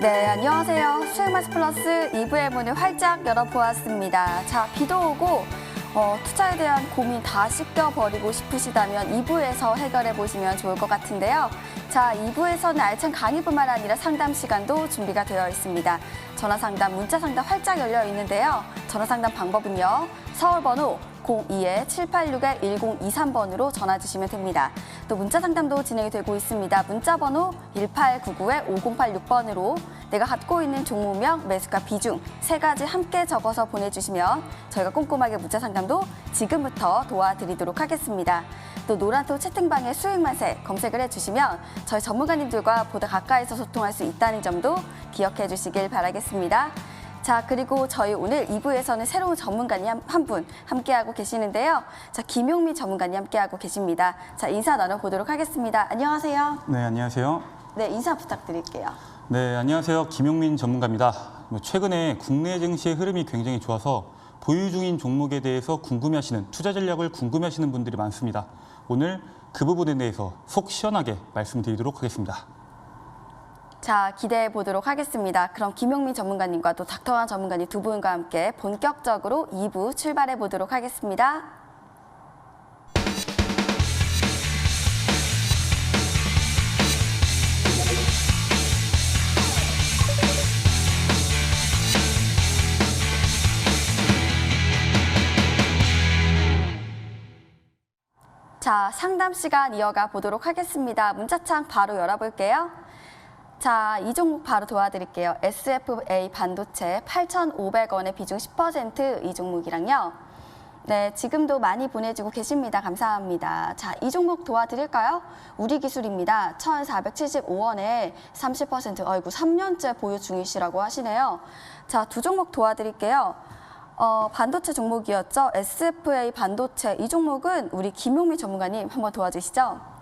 네, 안녕하세요. 수익마스 플러스 2부의 문을 활짝 열어보았습니다. 자, 비도 오고 투자에 대한 고민 다 씻겨버리고 싶으시다면 2부에서 해결해 보시면 좋을 것 같은데요. 자, 2부에서는 알찬 강의뿐만 아니라 상담 시간도 준비가 되어 있습니다. 전화 상담, 문자 상담 활짝 열려 있는데요. 전화 상담 방법은요. 서울 번호 02-786-1023번으로 전화 주시면 됩니다. 또 문자 상담도 진행이 되고 있습니다. 문자 번호 1899-5086번으로 내가 갖고 있는 종목명, 매수가 비중 3가지 함께 적어서 보내주시면 저희가 꼼꼼하게 문자 상담도 지금부터 도와드리도록 하겠습니다. 또 노란톡 채팅방에 수익맛에 검색을 해주시면 저희 전문가님들과 보다 가까이서 소통할 수 있다는 점도 기억해 주시길 바라겠습니다. 자, 그리고 저희 오늘 2부에서는 새로운 전문가님 한 분 함께하고 계시는데요. 자, 김용민 전문가님 함께하고 계십니다. 자, 인사 나눠보도록 하겠습니다. 안녕하세요. 네, 안녕하세요. 네, 인사 부탁드릴게요. 네, 안녕하세요. 김용민 전문가입니다. 최근에 국내 증시의 흐름이 굉장히 좋아서 보유 중인 종목에 대해서 궁금해하시는, 투자 전략을 궁금해하시는 분들이 많습니다. 오늘 그 부분에 대해서 속 시원하게 말씀드리도록 하겠습니다. 자, 기대해 보도록 하겠습니다. 그럼 김용민 전문가님과 또 닥터완 전문가님 두 분과 함께 본격적으로 2부 출발해 보도록 하겠습니다. 자, 상담 시간 이어가 보도록 하겠습니다. 문자창 바로 열어볼게요. 자, 이 종목 바로 도와드릴게요. SFA 반도체 8,500원의 비중 10% 이 종목이랑요. 네, 지금도 많이 보내주고 계십니다. 감사합니다. 자, 이 종목 도와드릴까요? 우리 기술입니다. 1,475원에 30%, 아이고 3년째 보유 중이시라고 하시네요. 자, 두 종목 도와드릴게요. 반도체 종목이었죠. SFA 반도체 이 종목은 우리 김용민 전문가님 한번 도와주시죠.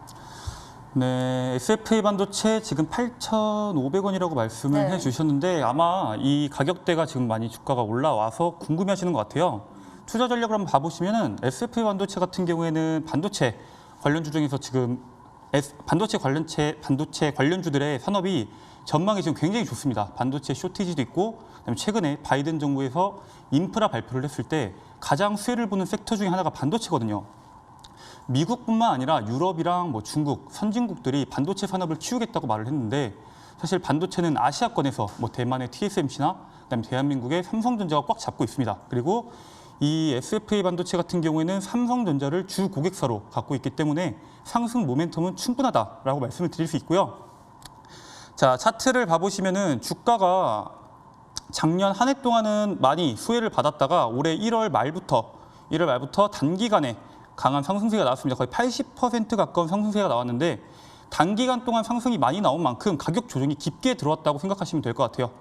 네, SFA 반도체 지금 8,500원이라고 말씀을 네. 해주셨는데 아마 이 가격대가 지금 많이 주가가 올라와서 궁금해하시는 것 같아요. 투자 전략을 한번 봐보시면은 SFA 반도체 같은 경우에는 반도체 관련주 중에서 지금 반도체 관련주들의 산업이 전망이 지금 굉장히 좋습니다. 반도체 쇼티지도 있고, 그다음에 최근에 바이든 정부에서 인프라 발표를 했을 때 가장 수혜를 보는 섹터 중에 하나가 반도체거든요. 미국뿐만 아니라 유럽이랑 중국, 선진국들이 반도체 산업을 키우겠다고 말을 했는데 사실 반도체는 아시아권에서 대만의 TSMC나 그다음에 대한민국의 삼성전자가 꽉 잡고 있습니다. 그리고 이 SFA 반도체 같은 경우에는 삼성전자를 주 고객사로 갖고 있기 때문에 상승 모멘텀은 충분하다라고 말씀을 드릴 수 있고요. 자, 차트를 봐보시면은 주가가 작년 한 해 동안은 많이 수혜를 받았다가 올해 1월 말부터 단기간에 강한 상승세가 나왔습니다. 거의 80% 가까운 상승세가 나왔는데 단기간 동안 상승이 많이 나온 만큼 가격 조정이 깊게 들어왔다고 생각하시면 될 것 같아요.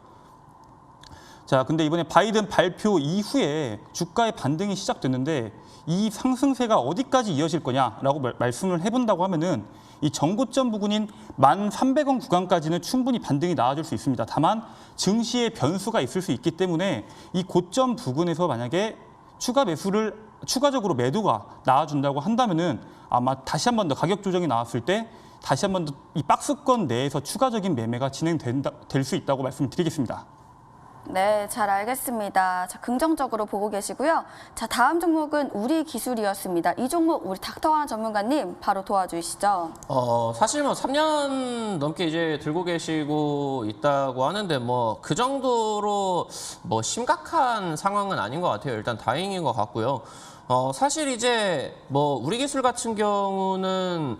자, 근데 이번에 바이든 발표 이후에 주가의 반등이 시작됐는데 이 상승세가 어디까지 이어질 거냐라고 말씀을 해본다고 하면은 이 전고점 부근인 1,300원 구간까지는 충분히 반등이 나와줄 수 있습니다. 다만 증시의 변수가 있을 수 있기 때문에 이 고점 부근에서 만약에 추가적으로 매도가 나와준다고 한다면은 아마 다시 한 번 더 가격 조정이 나왔을 때 다시 한 번 더 이 박스권 내에서 추가적인 매매가 진행될 수 있다고 말씀드리겠습니다. 네, 잘 알겠습니다. 자, 긍정적으로 보고 계시고요. 자, 다음 종목은 우리 기술이었습니다. 이 종목 우리 닥터완 전문가님 바로 도와주시죠. 사실 3년 넘게 이제 들고 계시고 있다고 하는데 그 정도로 심각한 상황은 아닌 것 같아요. 일단 다행인 것 같고요. 사실 이제 우리 기술 같은 경우는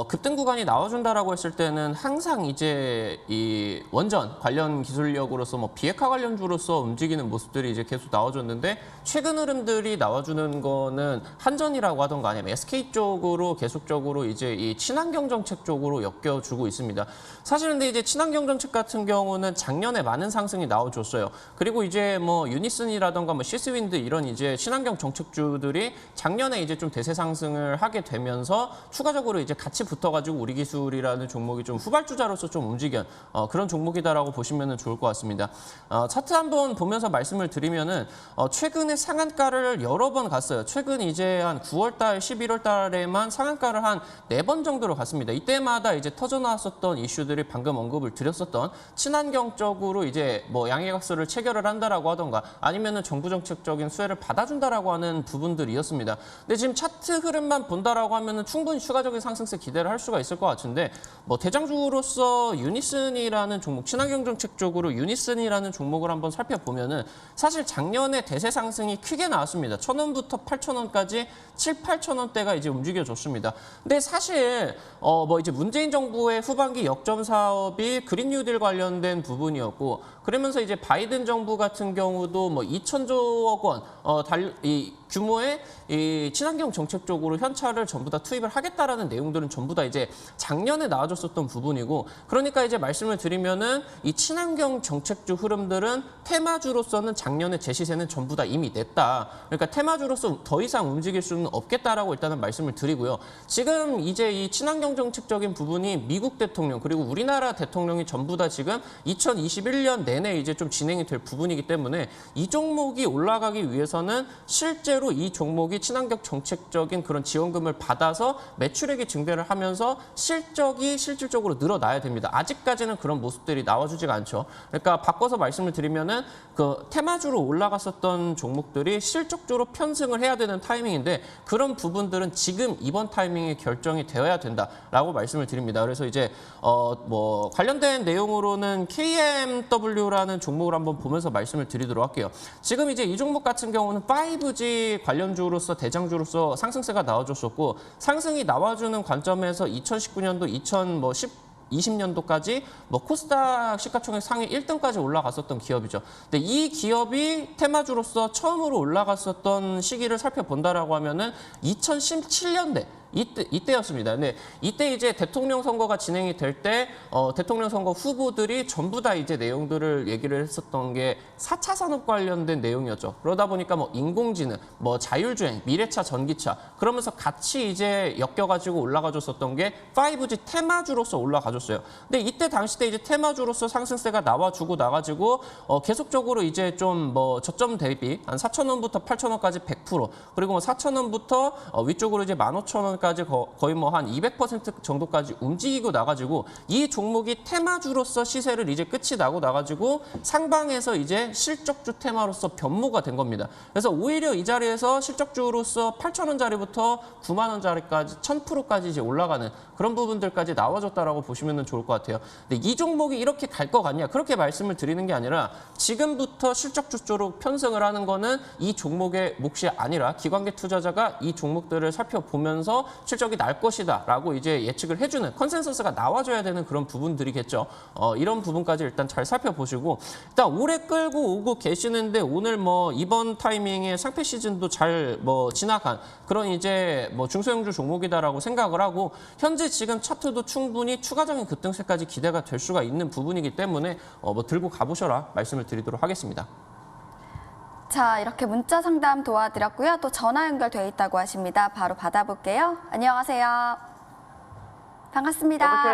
급등 구간이 나와준다라고 했을 때는 항상 이제 이 원전 관련 기술력으로서 비핵화 관련주로서 움직이는 모습들이 이제 계속 나와줬는데 최근 흐름들이 나와주는 거는 한전이라고 하던가 아니면 SK 쪽으로 계속적으로 이제 이 친환경 정책 쪽으로 엮여주고 있습니다. 사실 근데 이제 친환경 정책 같은 경우는 작년에 많은 상승이 나와줬어요. 그리고 이제 유니슨이라던가 시스윈드 이런 이제 친환경 정책주들이 작년에 이제 좀 대세 상승을 하게 되면서 추가적으로 이제 같이 붙어가지고 우리 기술이라는 종목이 좀 후발주자로서 좀 움직인 그런 종목이다라고 보시면 좋을 것 같습니다. 차트 한번 보면서 말씀을 드리면은 최근에 상한가를 여러 번 갔어요. 최근 이제 한 9월달, 11월달에만 상한가를 한 4번 정도로 갔습니다. 이때마다 이제 터져 나왔었던 이슈들이 방금 언급을 드렸었던 친환경 쪽으로 이제 뭐 양해각서를 체결을 한다라고 하던가 아니면은 정부 정책적인 수혜를 받아준다라고 하는 부분들이었습니다. 근데 지금 차트 흐름만 본다라고 하면은 충분히 추가적인 상승세 기대를 할 수가 있을 것 같은데 뭐 대장주로서 유니슨이라는 종목, 친환경 정책 쪽으로 유니슨이라는 종목을 한번 살펴보면은 사실 작년에 대세 상승이 크게 나왔습니다. 1,000원부터 8,000원까지 7, 8,000원대가 이제 움직여줬습니다. 근데 사실 뭐 이제 문재인 정부의 후반기 역점 사업이 그린 뉴딜 관련된 부분이었고 그러면서 이제 바이든 정부 같은 경우도 뭐 2,000조억 원 이 규모의 이 친환경 정책 쪽으로 현찰을 전부 다 투입을 하겠다라는 내용들은 전부 다 이제 작년에 나와줬었던 부분이고 그러니까 이제 말씀을 드리면은 이 친환경 정책주 흐름들은 테마주로서는 작년에 제시세는 전부 다 이미 냈다. 그러니까 테마주로서 더 이상 움직일 수는 없겠다라고 일단은 말씀을 드리고요. 지금 이제 이 친환경 정책적인 부분이 미국 대통령 그리고 우리나라 대통령이 전부 다 지금 2021년 내내 이제 좀 진행이 될 부분이기 때문에 이 종목이 올라가기 위해서는 실제로 이 종목이 친환경 정책적인 그런 지원금을 받아서 매출액이 증대를 하면서 실적이 실질적으로 늘어나야 됩니다. 아직까지는 그런 모습들이 나와주지가 않죠. 그러니까 바꿔서 말씀을 드리면은 그 테마주로 올라갔었던 종목들이 실적주로 편승을 해야 되는 타이밍인데 그런 부분들은 지금 이번 타이밍에 결정이 되어야 된다라고 말씀을 드립니다. 그래서 이제 뭐 관련된 내용으로는 KMW라는 종목을 한번 보면서 말씀을 드리도록 할게요. 지금 이제 이 종목 같은 경우는 5G 관련주로서 대장주로서 상승세가 나와줬었고 상승이 나와주는 관점에서 2019년도, 2020년도까지 뭐 코스닥 시가총액 상위 1등까지 올라갔었던 기업이죠. 근데 이 기업이 테마주로서 처음으로 올라갔었던 시기를 살펴본다라고 하면은 2017년대 이때였습니다. 근데 이때 이제 대통령 선거가 진행이 될 때 대통령 선거 후보들이 전부 다 이제 내용들을 얘기를 했었던 게 4차 산업 관련된 내용이었죠. 그러다 보니까 뭐 인공지능, 뭐 자율주행, 미래차, 전기차 그러면서 같이 이제 엮여가지고 올라가줬었던 게 5G 테마주로서 올라가줬어요. 근데 이때 당시 때 이제 테마주로서 상승세가 나와주고 나가지고 계속적으로 이제 좀 뭐 저점 대비 한 4,000원부터 8,000원까지 100% 그리고 뭐 4,000원부터 위쪽으로 이제 15,000원 까지 거의 뭐 한 200% 정도까지 움직이고 나가지고 이 종목이 테마주로서 시세를 이제 끝이 나고 나가지고 상방에서 이제 실적주 테마로서 변모가 된 겁니다. 그래서 오히려 이 자리에서 실적주로서 8,000원짜리부터 9만원짜리까지 1,000%까지 이제 올라가는 그런 부분들까지 나와줬다라고 보시면 좋을 것 같아요. 근데 이 종목이 이렇게 갈 것 같냐? 그렇게 말씀을 드리는 게 아니라 지금부터 실적주 쪽으로 편승을 하는 거는 이 종목의 몫이 아니라 기관계 투자자가 이 종목들을 살펴보면서 실적이 날 것이다라고 이제 예측을 해주는 컨센서스가 나와줘야 되는 그런 부분들이겠죠. 이런 부분까지 일단 잘 살펴보시고 일단 오래 끌고 오고 계시는데 오늘 뭐 이번 타이밍에 상패 시즌도 잘 뭐 지나간 그런 이제 뭐 중소형주 종목이다라고 생각을 하고 현재 지금 차트도 충분히 추가적인 급등세까지 기대가 될 수가 있는 부분이기 때문에 뭐 들고 가보셔라 말씀을 드리도록 하겠습니다. 자, 이렇게 문자 상담 도와드렸고요. 또 전화 연결돼 있다고 하십니다. 바로 받아볼게요. 안녕하세요. 반갑습니다.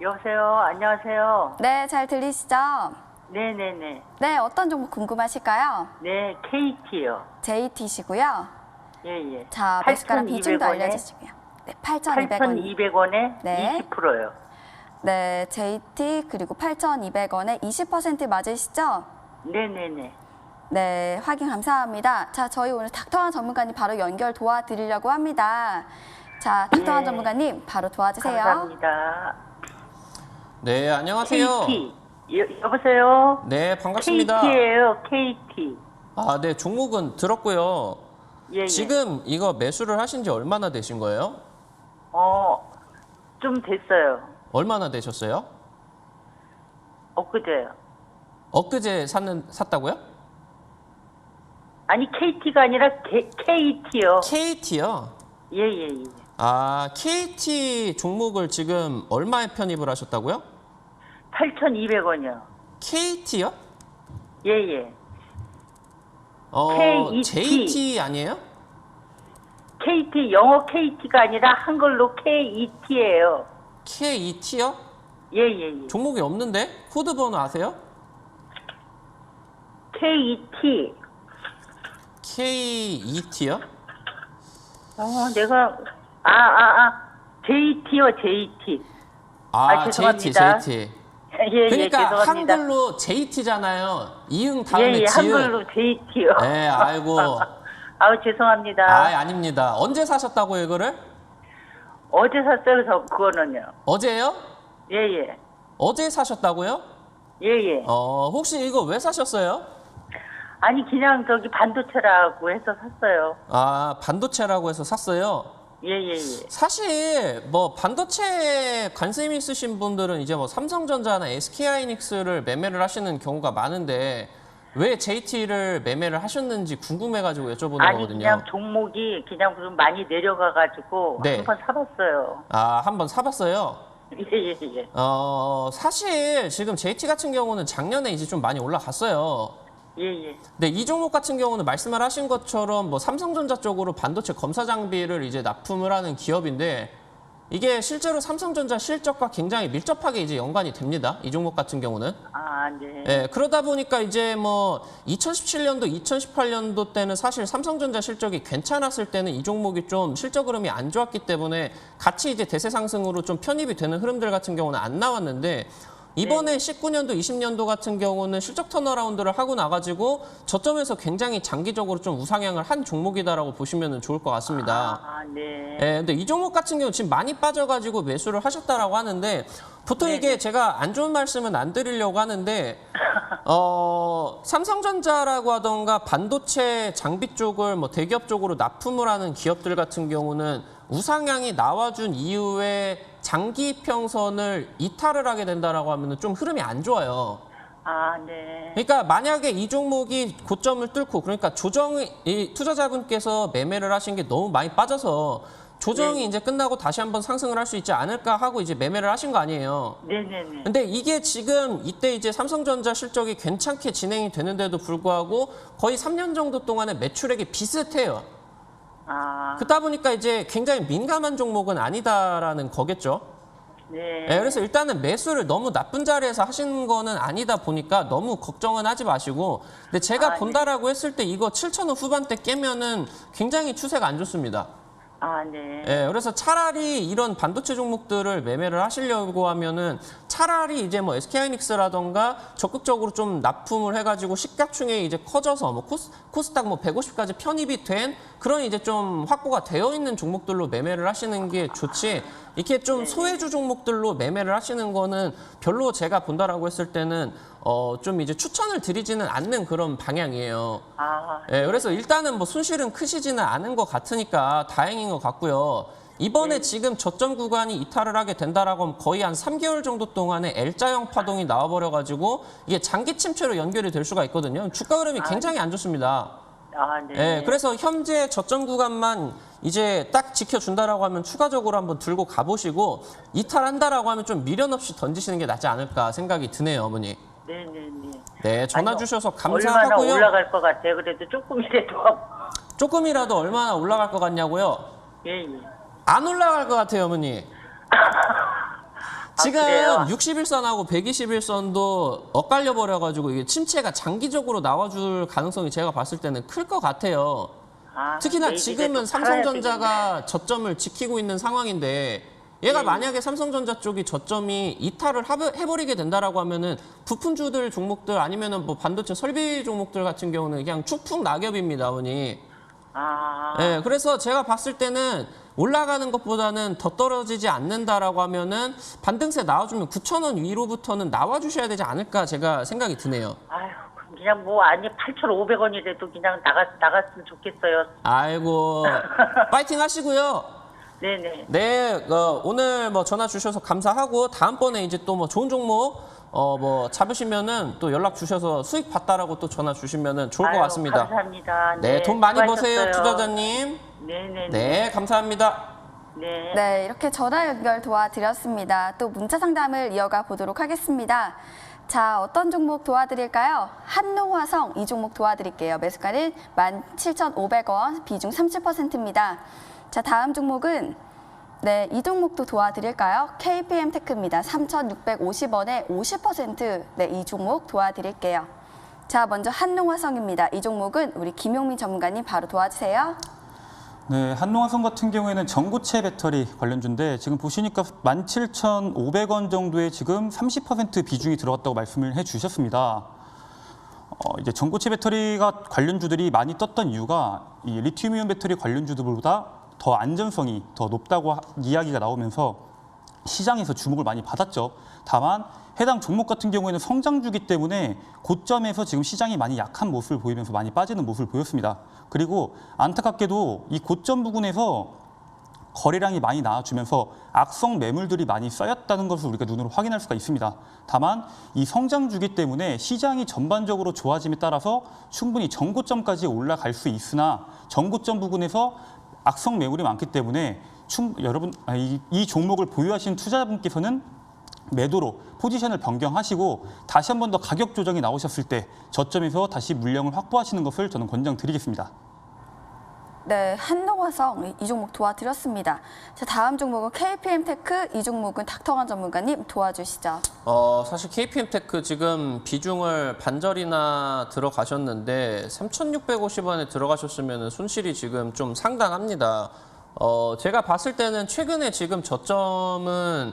여보세요. 안녕하세요. 네, 잘 들리시죠? 네네네. 네, 어떤 종목 궁금하실까요? 네, KT요. JT시고요. 예예. 자, 매수가랑 비중도 알려주시고요. 네, 8,200원. 8,200원에 네. 20%요. 네, JT 그리고 8,200원에 20% 맞으시죠? 네네네. 네, 확인 감사합니다. 자, 저희 오늘 닥터한 전문가님 바로 연결 도와드리려고 합니다. 자, 닥터한 네. 전문가님 바로 도와주세요. 감사합니다. 네, 안녕하세요. KT. 여보세요. 네, 반갑습니다. KT예요. KT. 아, 네, 종목은 들었고요. 예. 지금 이거 매수를 하신 지 얼마나 되신 거예요? 좀 됐어요. 얼마나 되셨어요? 엊그제요. 엊그제 샀다고요? 아니 KT가 아니라 KT요. KT요? 예예예. 아, KT 종목을 지금 얼마에 편입을 하셨다고요? 8,200원이요. KT요? 예예. JT 아니에요? KT, 영어 KT가 아니라 한글로 KET예요. KET요? 예, 예, 예. 종목이 없는데? 코드 번호 아세요? KET. KET요? 내가, JT요, JT. 아, 죄송합니다. JT. 예, 그러니까 예, 죄송합니다. 한글로 JT잖아요. 이응 다음에 예, 예, 지읒. 한글로 JT요. 네, 아이고. 아우, 죄송합니다. 아, 아닙니다. 언제 사셨다고요, 이거를? 어제 샀어요, 그래서 그거는요. 어제요? 예, 예. 어제 사셨다고요? 예, 예. 혹시 이거 왜 사셨어요? 아니, 그냥 저기 반도체라고 해서 샀어요. 아, 반도체라고 해서 샀어요. 예, 예, 예. 사실 뭐 반도체 관심 있으신 분들은 이제 뭐 삼성전자나 SK하이닉스를 매매를 하시는 경우가 많은데 왜 JT를 매매를 하셨는지 궁금해가지고 여쭤보는 아니, 거거든요. 그냥 종목이 그냥 좀 많이 내려가가지고 네. 한번 사봤어요. 아, 한번 사봤어요. 예, 예, 예. 사실 지금 JT 같은 경우는 작년에 이제 좀 많이 올라갔어요. 예, 예. 근데 이 종목 같은 경우는 말씀을 하신 것처럼 뭐 삼성전자 쪽으로 반도체 검사 장비를 이제 납품을 하는 기업인데 이게 실제로 삼성전자 실적과 굉장히 밀접하게 이제 연관이 됩니다. 이 종목 같은 경우는. 아, 네. 예, 그러다 보니까 이제 뭐 2017년도, 2018년도 때는 사실 삼성전자 실적이 괜찮았을 때는 이 종목이 좀 실적 흐름이 안 좋았기 때문에 같이 이제 대세 상승으로 좀 편입이 되는 흐름들 같은 경우는 안 나왔는데 이번에 19년도, 20년도 같은 경우는 실적 턴어라운드를 하고 나가지고 저점에서 굉장히 장기적으로 좀 우상향을 한 종목이다라고 보시면 좋을 것 같습니다. 아, 네. 예, 근데 이 종목 같은 경우 지금 많이 빠져가지고 매수를 하셨다라고 하는데 보통 이게 제가 안 좋은 말씀은 안 드리려고 하는데 삼성전자라고 하던가 반도체 장비 쪽을 뭐 대기업 쪽으로 납품을 하는 기업들 같은 경우는 우상향이 나와준 이후에 장기 평선을 이탈을 하게 된다라고 하면은 좀 흐름이 안 좋아요. 아, 네. 그러니까 만약에 이 종목이 고점을 뚫고 그러니까 조정이 이 투자자분께서 매매를 하신 게 너무 많이 빠져서 조정이 이제 끝나고 다시 한번 상승을 할 수 있지 않을까 하고 이제 매매를 하신 거 아니에요. 네네네. 근데 이게 지금 이때 이제 삼성전자 실적이 괜찮게 진행이 되는데도 불구하고 거의 3년 정도 동안의 매출액이 비슷해요. 아, 그러다 보니까 이제 굉장히 민감한 종목은 아니다라는 거겠죠. 네. 네, 그래서 일단은 매수를 너무 나쁜 자리에서 하시는 거는 아니다 보니까 너무 걱정은 하지 마시고 근데 제가 본다라고 했을 때 이거 7,000원 후반대 깨면은 굉장히 추세가 안 좋습니다. 아, 네. 예, 그래서 차라리 이런 반도체 종목들을 매매를 하시려고 하면은 차라리 이제 뭐 SK하이닉스라던가 적극적으로 좀 납품을 해가지고 시가총액이 이제 커져서 뭐 코스닥 뭐 150까지 편입이 된 그런 이제 좀 확보가 되어 있는 종목들로 매매를 하시는 게 좋지 이렇게 좀 소외주 종목들로 매매를 하시는 거는 별로 제가 본다라고 했을 때는 좀 이제 추천을 드리지는 않는 그런 방향이에요. 아, 예, 그래서 일단은 뭐 손실은 크시지는 않은 것 같으니까 다행인 것 같고요. 이번에 지금 저점 구간이 이탈을 하게 된다라고 하면 거의 한 3개월 정도 동안에 L자형 파동이 나와버려가지고 이게 장기 침체로 연결이 될 수가 있거든요. 주가 흐름이 굉장히 안 좋습니다. 아, 네. 예, 그래서 현재 저점 구간만 이제 딱 지켜준다라고 하면 추가적으로 한번 들고 가보시고 이탈한다라고 하면 좀 미련 없이 던지시는 게 낫지 않을까 생각이 드네요, 어머니. 네네네. 네, 전화 아니요, 주셔서 얼마나 감사하고요. 올라갈 것 같아요. 그래도 조금이라도. 조금이라도 얼마나 올라갈 것 같냐고요? 예, 예. 안 올라갈 것 같아요, 어머니. 지금 그래요? 61선하고 121선도 엇갈려 버려가지고 이게 침체가 장기적으로 나와줄 가능성이 제가 봤을 때는 클 것 같아요. 아, 특히나 네, 지금은 이제 좀 팔아야 삼성전자가 저점을 지키고 있는 상황인데 얘가 만약에 삼성전자 쪽이 저점이 이탈을 해버리게 된다라고 하면은 부품주들 종목들 아니면은 뭐 반도체 설비 종목들 같은 경우는 그냥 축풍 낙엽입니다, 어머니. 아, 네, 그래서 제가 봤을 때는 올라가는 것보다는 더 떨어지지 않는다라고 하면은 반등세 나와주면 9,000원 위로부터는 나와주셔야 되지 않을까 제가 생각이 드네요. 아휴, 그냥 뭐 아니 8,500원이라도 그냥 나갔으면 좋겠어요. 아이고, 파이팅 하시고요. 네네. 네, 오늘 뭐 전화 주셔서 감사하고 다음번에 이제 또 뭐 좋은 종목 뭐 잡으시면은 또 연락 주셔서 수익 봤다라고 또 전화 주시면은 좋을 것 아유, 같습니다. 감사합니다. 네, 돈 많이 버세요, 수고하셨어요. 투자자님. 네네네. 네, 감사합니다. 네. 네, 이렇게 전화 연결 도와드렸습니다. 또 문자 상담을 이어가 보도록 하겠습니다. 자, 어떤 종목 도와드릴까요? 한농화성 이 종목 도와드릴게요. 매수가는 17,500원, 비중 30%입니다. 자, 다음 종목은 네, 이 종목도 도와드릴까요? KPM테크입니다. 3,650원에 50%. 네, 이 종목 도와드릴게요. 자, 먼저 한농화성입니다. 이 종목은 우리 김용민 전문가님 바로 도와주세요. 네, 한농화성 같은 경우에는 전고체 배터리 관련주인데 지금 보시니까 17,500원 정도에 지금 30% 비중이 들어갔다고 말씀을 해주셨습니다. 이제 전고체 배터리가 관련주들이 많이 떴던 이유가 이 리튬이온 배터리 관련주들보다 더 안전성이 더 높다고 이야기가 나오면서 시장에서 주목을 많이 받았죠. 다만 해당 종목 같은 경우에는 성장주기 때문에 고점에서 지금 시장이 많이 약한 모습을 보이면서 많이 빠지는 모습을 보였습니다. 그리고 안타깝게도 이 고점 부근에서 거래량이 많이 나와주면서 악성 매물들이 많이 쌓였다는 것을 우리가 눈으로 확인할 수가 있습니다. 다만 이 성장주기 때문에 시장이 전반적으로 좋아짐에 따라서 충분히 전고점까지 올라갈 수 있으나 전고점 부근에서 악성 매물이 많기 때문에 이 종목을 보유하신 투자자분께서는 매도로 포지션을 변경하시고 다시 한 번 더 가격 조정이 나오셨을 때 저점에서 다시 물량을 확보하시는 것을 저는 권장드리겠습니다. 네, 한농화성 이 종목 도와드렸습니다. 자, 다음 종목은 KPM테크. 이 종목은 닥터관 전문가님 도와주시죠. 사실 KPM테크 지금 비중을 반절이나 들어가셨는데 3,650원에 들어가셨으면 손실이 지금 좀 상당합니다. 제가 봤을 때는 최근에 지금 저점은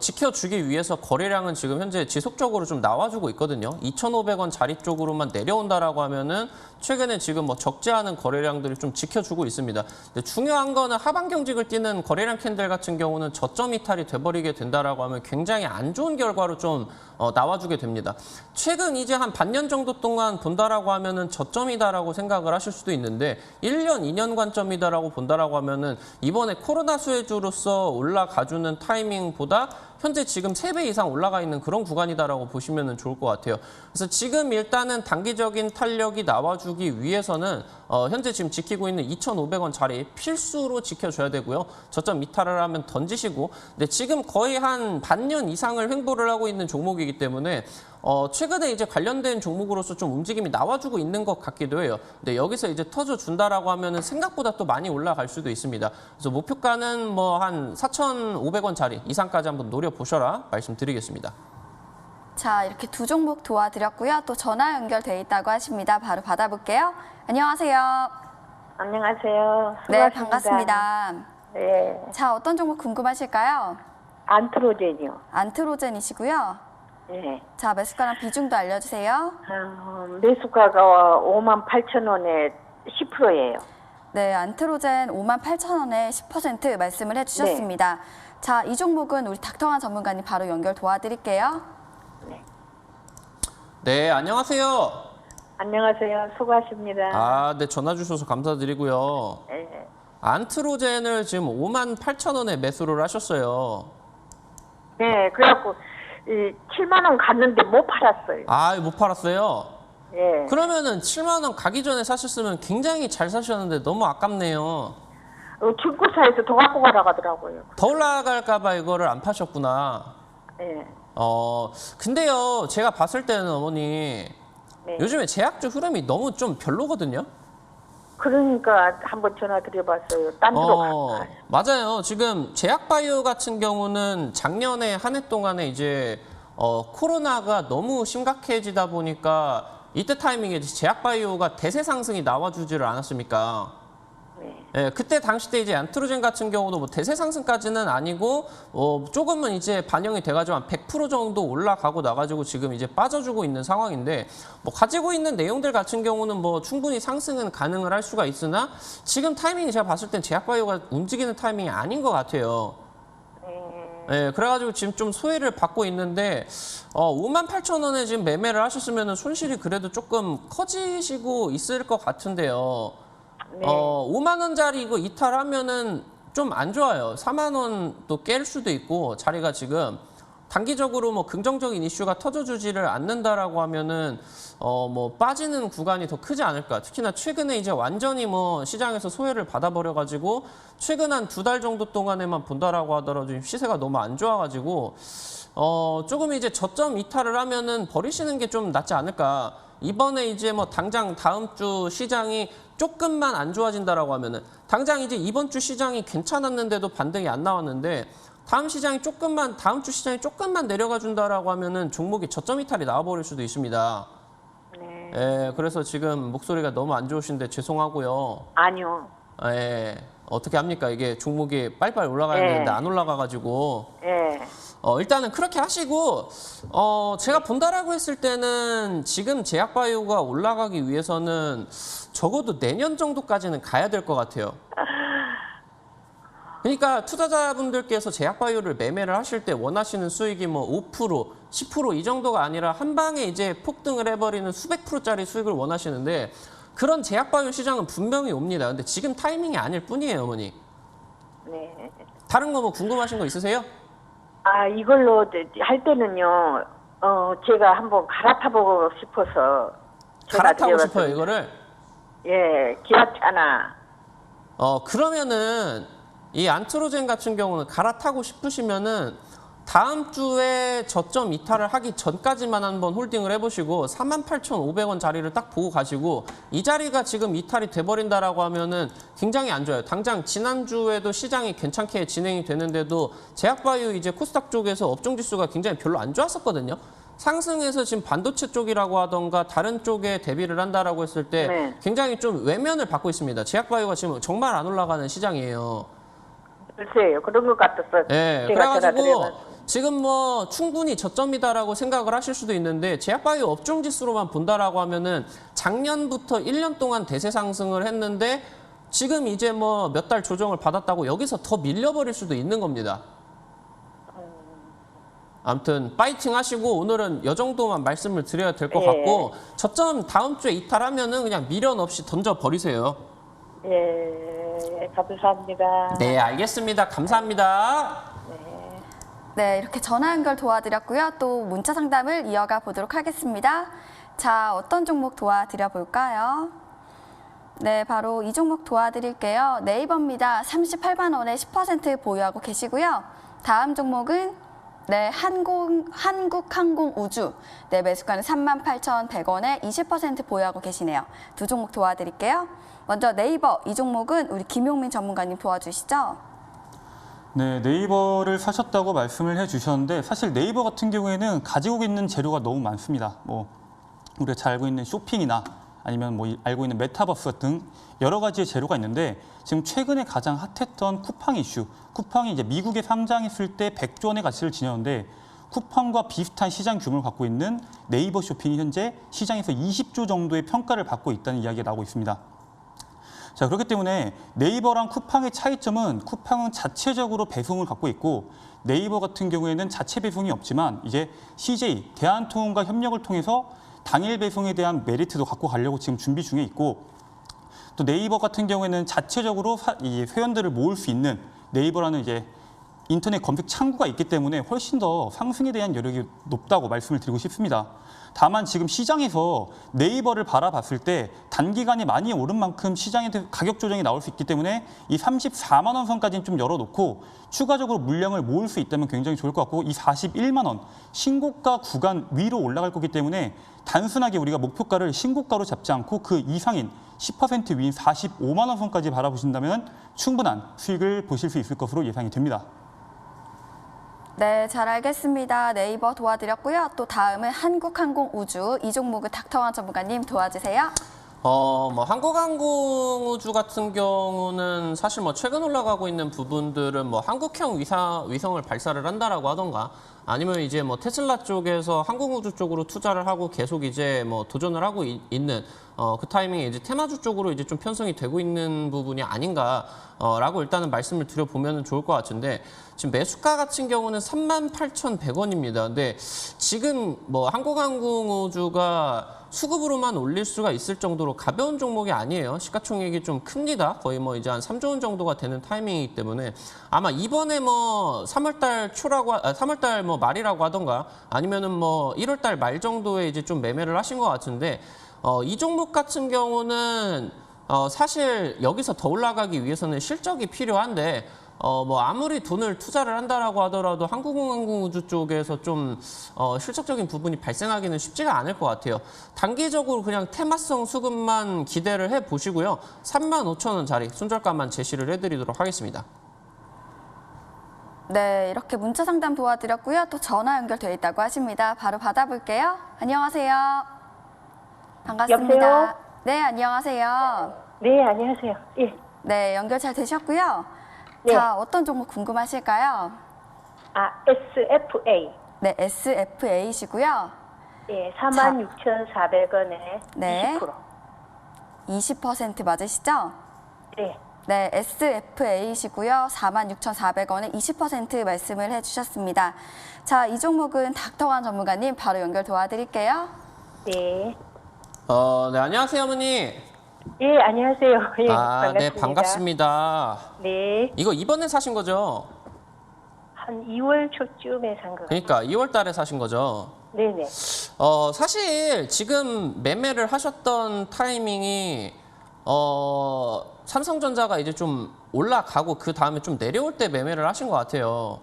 지켜주기 위해서 거래량은 지금 현재 지속적으로 좀 나와주고 있거든요. 2,500원 자리 쪽으로만 내려온다라고 하면은 최근에 지금 뭐 적지 않은 거래량들이 좀 지켜주고 있습니다. 근데 중요한 거는 하방 경직을 띠는 거래량 캔들 같은 경우는 저점 이탈이 돼버리게 된다라고 하면 굉장히 안 좋은 결과로 좀 나와주게 됩니다. 최근 이제 한 반년 정도 동안 본다라고 하면은 저점이다라고 생각을 하실 수도 있는데 1년, 2년 관점이다라고 본다라고 하면은 이번에 코로나 수혜주로서 올라가주는 타이밍보다 현재 지금 3배 이상 올라가 있는 그런 구간이다라고 보시면 좋을 것 같아요. 그래서 지금 일단은 단기적인 탄력이 나와주기 위해서는 현재 지금 지키고 있는 2,500원 자리 필수로 지켜줘야 되고요. 저점 이탈을 하면 던지시고, 근데 지금 거의 한 반년 이상을 횡보를 하고 있는 종목이기 때문에 최근에 이제 관련된 종목으로서 좀 움직임이 나와주고 있는 것 같기도 해요. 근데 여기서 이제 터져준다라고 하면은 생각보다 또 많이 올라갈 수도 있습니다. 그래서 목표가는 뭐 한 4,500원 자리 이상까지 한번 노려보셔라 말씀드리겠습니다. 자, 이렇게 두 종목 도와드렸고요. 또 전화 연결돼 있다고 하십니다. 바로 받아볼게요. 안녕하세요. 안녕하세요. 네, 수고하십니다. 반갑습니다. 네, 자, 어떤 종목 궁금하실까요? 안트로젠이요. 안트로젠이시고요. 네. 자, 매수가랑 비중도 알려주세요. 매수가가 58,000원에 10%예요. 네, 안트로젠 58,000원에 10% 말씀을 해주셨습니다. 자, 이 종목은 우리 닥터관 전문가님 바로 연결 도와드릴게요. 네, 안녕하세요. 안녕하세요. 수고하십니다. 네, 전화 주셔서 감사드리고요. 네. 안트로젠을 지금 58,000원에 매수를 하셨어요. 네, 그래갖고 7만 원 갔는데 못 팔았어요. 못 팔았어요? 예. 그러면은 7만 원 가기 전에 사셨으면 굉장히 잘 사셨는데 너무 아깝네요. 중고차에서 더 갖고 가라고 하더라고요. 더 올라갈까 봐 이거를 안 파셨구나. 예. 근데요, 제가 봤을 때는 어머니, 네. 요즘에 제약주 흐름이 너무 좀 별로거든요? 그러니까 한번 전화 드려봤어요. 딴 데로 갈까. 맞아요. 지금 제약바이오 같은 경우는 작년에 한 해 동안에 이제 코로나가 너무 심각해지다 보니까 이때 타이밍에 제약바이오가 대세 상승이 나와주지를 않았습니까? 네. 예, 그때 당시 때 이제 안트로젠 같은 경우도 뭐 대세 상승까지는 아니고 조금은 이제 반영이 돼가지고 한 100% 정도 올라가고 나가지고 지금 이제 빠져주고 있는 상황인데 뭐 가지고 있는 내용들 같은 경우는 뭐 충분히 상승은 가능을 할 수가 있으나 지금 타이밍이 제가 봤을 땐 제약바이오가 움직이는 타이밍이 아닌 것 같아요. 예, 그래가지고 지금 좀 소외를 받고 있는데 58,000원에 지금 매매를 하셨으면 손실이 그래도 조금 커지시고 있을 것 같은데요. 네. 5만 원짜리 이거 이탈하면은 좀 안 좋아요. 4만 원도 깰 수도 있고 자리가 지금 단기적으로 뭐 긍정적인 이슈가 터져주지를 않는다라고 하면은 뭐 빠지는 구간이 더 크지 않을까. 특히나 최근에 이제 완전히 뭐 시장에서 소외를 받아버려가지고 최근 한 2달 정도 동안에만 본다라고 하더라도 지금 시세가 너무 안 좋아가지고 조금 이제 저점 이탈을 하면은 버리시는 게 좀 낫지 않을까. 이번에 이제 뭐 당장 다음 주 시장이 조금만 안 좋아진다라고 하면은 당장 이제 이번 주 시장이 괜찮았는데도 반등이 안 나왔는데 다음 주 시장이 조금만 내려가 준다라고 하면은 종목이 저점 이탈이 나와버릴 수도 있습니다. 네. 예, 그래서 지금 목소리가 너무 안 좋으신데 죄송하고요. 아니요. 예, 어떻게 합니까? 이게 종목이 빨리빨리 올라가야 네. 되는데 안 올라가가지고. 예. 일단은 그렇게 하시고, 제가 본다라고 했을 때는 지금 제약바이오가 올라가기 위해서는 적어도 내년 정도까지는 가야 될 것 같아요. 그러니까 투자자분들께서 제약바이오를 매매를 하실 때 원하시는 수익이 뭐 5%, 10% 이 정도가 아니라 한 방에 이제 폭등을 해버리는 수백 프로짜리 수익을 원하시는데 그런 제약바이오 시장은 분명히 옵니다. 근데 지금 타이밍이 아닐 뿐이에요, 어머니. 네. 다른 거 뭐 궁금하신 거 있으세요? 아, 이걸로 할 때는요, 제가 한번 갈아타보고 싶어서. 갈아타고 전화드려봤어요. 싶어요, 이거를? 예, 기아차나. 그러면은 이 안트로젠 같은 경우는 갈아타고 싶으시면은 다음 주에 저점 이탈을 하기 전까지만 한번 홀딩을 해보시고 48,500원 자리를 딱 보고 가시고 이 자리가 지금 이탈이 돼버린다라고 하면은 굉장히 안 좋아요. 당장 지난주에도 시장이 괜찮게 진행이 되는데도 제약바이오 이제 코스닥 쪽에서 업종지수가 굉장히 별로 안 좋았었거든요. 상승해서 지금 반도체 쪽이라고 하던가 다른 쪽에 대비를 한다라고 했을 때 네. 굉장히 좀 외면을 받고 있습니다. 제약바이오가 지금 정말 안 올라가는 시장이에요. 글쎄요, 그런 것 같았어요. 네, 제가 그래가지고 전화드려봤어요. 지금 뭐 충분히 저점이다라고 생각을 하실 수도 있는데 제약바이오 업종 지수로만 본다라고 하면은 작년부터 1년 동안 대세 상승을 했는데 지금 이제 뭐 몇 달 조정을 받았다고 여기서 더 밀려버릴 수도 있는 겁니다. 아무튼 파이팅 하시고 오늘은 이 정도만 말씀을 드려야 될 것 예. 같고 저점 다음 주에 이탈하면은 그냥 미련 없이 던져버리세요. 예, 감사합니다. 네, 알겠습니다. 감사합니다. 네, 이렇게 전화 연결 도와드렸고요. 또 문자 상담을 이어가 보도록 하겠습니다. 자, 어떤 종목 도와드려 볼까요? 네, 바로 이 종목 도와드릴게요. 네이버입니다. 38만 원에 10% 보유하고 계시고요. 다음 종목은 네, 한국항공우주. 네, 매수가는 38,100원에 20% 보유하고 계시네요. 두 종목 도와드릴게요. 먼저 네이버, 이 종목은 우리 김용민 전문가님 도와주시죠. 네, 네이버를 사셨다고 말씀을 해주셨는데 사실 네이버 같은 경우에는 가지고 있는 재료가 너무 많습니다. 뭐 우리가 잘 알고 있는 쇼핑이나 아니면 뭐 알고 있는 메타버스 등 여러 가지의 재료가 있는데 지금 최근에 가장 핫했던 쿠팡 이슈. 쿠팡이 이제 미국에 상장했을 때 100조 원의 가치를 지녔는데 쿠팡과 비슷한 시장 규모를 갖고 있는 네이버 쇼핑이 현재 시장에서 20조 정도의 평가를 받고 있다는 이야기가 나오고 있습니다. 자, 그렇기 때문에 네이버랑 쿠팡의 차이점은 쿠팡은 자체적으로 배송을 갖고 있고 네이버 같은 경우에는 자체 배송이 없지만 이제 CJ, 대한통운과 협력을 통해서 당일 배송에 대한 메리트도 갖고 가려고 지금 준비 중에 있고 또 네이버 같은 경우에는 자체적으로 이 회원들을 모을 수 있는 네이버라는 이제 인터넷 검색 창구가 있기 때문에 훨씬 더 상승에 대한 여력이 높다고 말씀을 드리고 싶습니다. 다만 지금 시장에서 네이버를 바라봤을 때 단기간에 많이 오른 만큼 시장에 가격 조정이 나올 수 있기 때문에 이 34만 원 선까지는 좀 열어놓고 추가적으로 물량을 모을 수 있다면 굉장히 좋을 것 같고 이 41만 원 신고가 구간 위로 올라갈 거기 때문에 단순하게 우리가 목표가를 신고가로 잡지 않고 그 이상인 10% 위인 45만 원 선까지 바라보신다면 충분한 수익을 보실 수 있을 것으로 예상이 됩니다. 네, 잘 알겠습니다. 네이버 도와드렸고요. 또 다음은 한국항공우주, 이 종목은 닥터원 전문가님 도와주세요. 뭐 한국항공우주 같은 경우는 사실 뭐 최근 올라가고 있는 부분들은 뭐 한국형 위성을 발사를 한다라고 하던가 아니면 이제 뭐 테슬라 쪽에서 항공우주 쪽으로 투자를 하고 계속 이제 뭐 도전을 하고 있는 그 타이밍에 이제 테마주 쪽으로 이제 좀 편성이 되고 있는 부분이 아닌가라고 일단은 말씀을 드려보면 좋을 것 같은데 지금 매수가 같은 경우는 38,100원입니다. 근데 지금 뭐 한국항공우주가 수급으로만 올릴 수가 있을 정도로 가벼운 종목이 아니에요. 시가총액이 좀 큽니다. 거의 뭐 이제 한 3조 원 정도가 되는 타이밍이기 때문에 아마 이번에 뭐 3월달 초라고 3월달 뭐 말이라고 하던가 아니면은 뭐 1월달 말 정도에 이제 좀 매매를 하신 것 같은데 이 종목 같은 경우는 사실 여기서 더 올라가기 위해서는 실적이 필요한데 뭐 아무리 돈을 투자를 한다라고 하더라도 한국항공우주 쪽에서 좀 실적적인 부분이 발생하기는 쉽지가 않을 것 같아요. 단기적으로 그냥 테마성 수급만 기대를 해 보시고요. 35,000원짜리 손절가만 제시를 해드리도록 하겠습니다. 네, 이렇게 문자 상담 도와드렸고요. 또 전화 연결돼 있다고 하십니다. 바로 받아볼게요. 안녕하세요. 반갑습니다. 여보세요? 네, 안녕하세요. 네, 안녕하세요. 예. 네, 연결 잘 되셨고요. 네. 자, 어떤 종목 궁금하실까요? SFA. 네, SFA시고요. 예, 46,400원에 네. 20%. 20% 맞으시죠? 네. 네, SFA시고요. 46,400원에 20% 말씀을 해주셨습니다. 자, 이 종목은 닥터관 전문가님 바로 연결 도와드릴게요. 네. 네, 안녕하세요, 어머니. 예, 안녕하세요. 예, 반갑습니다. 네, 반갑습니다. 네. 이거 이번에 사신 거죠? 한 2월 초쯤에 산 거. 그러니까 2월 달에 사신 거죠? 네네. 사실 지금 매매를 하셨던 타이밍이 삼성전자가 이제 좀 올라가고 그 다음에 좀 내려올 때 매매를 하신 것 같아요.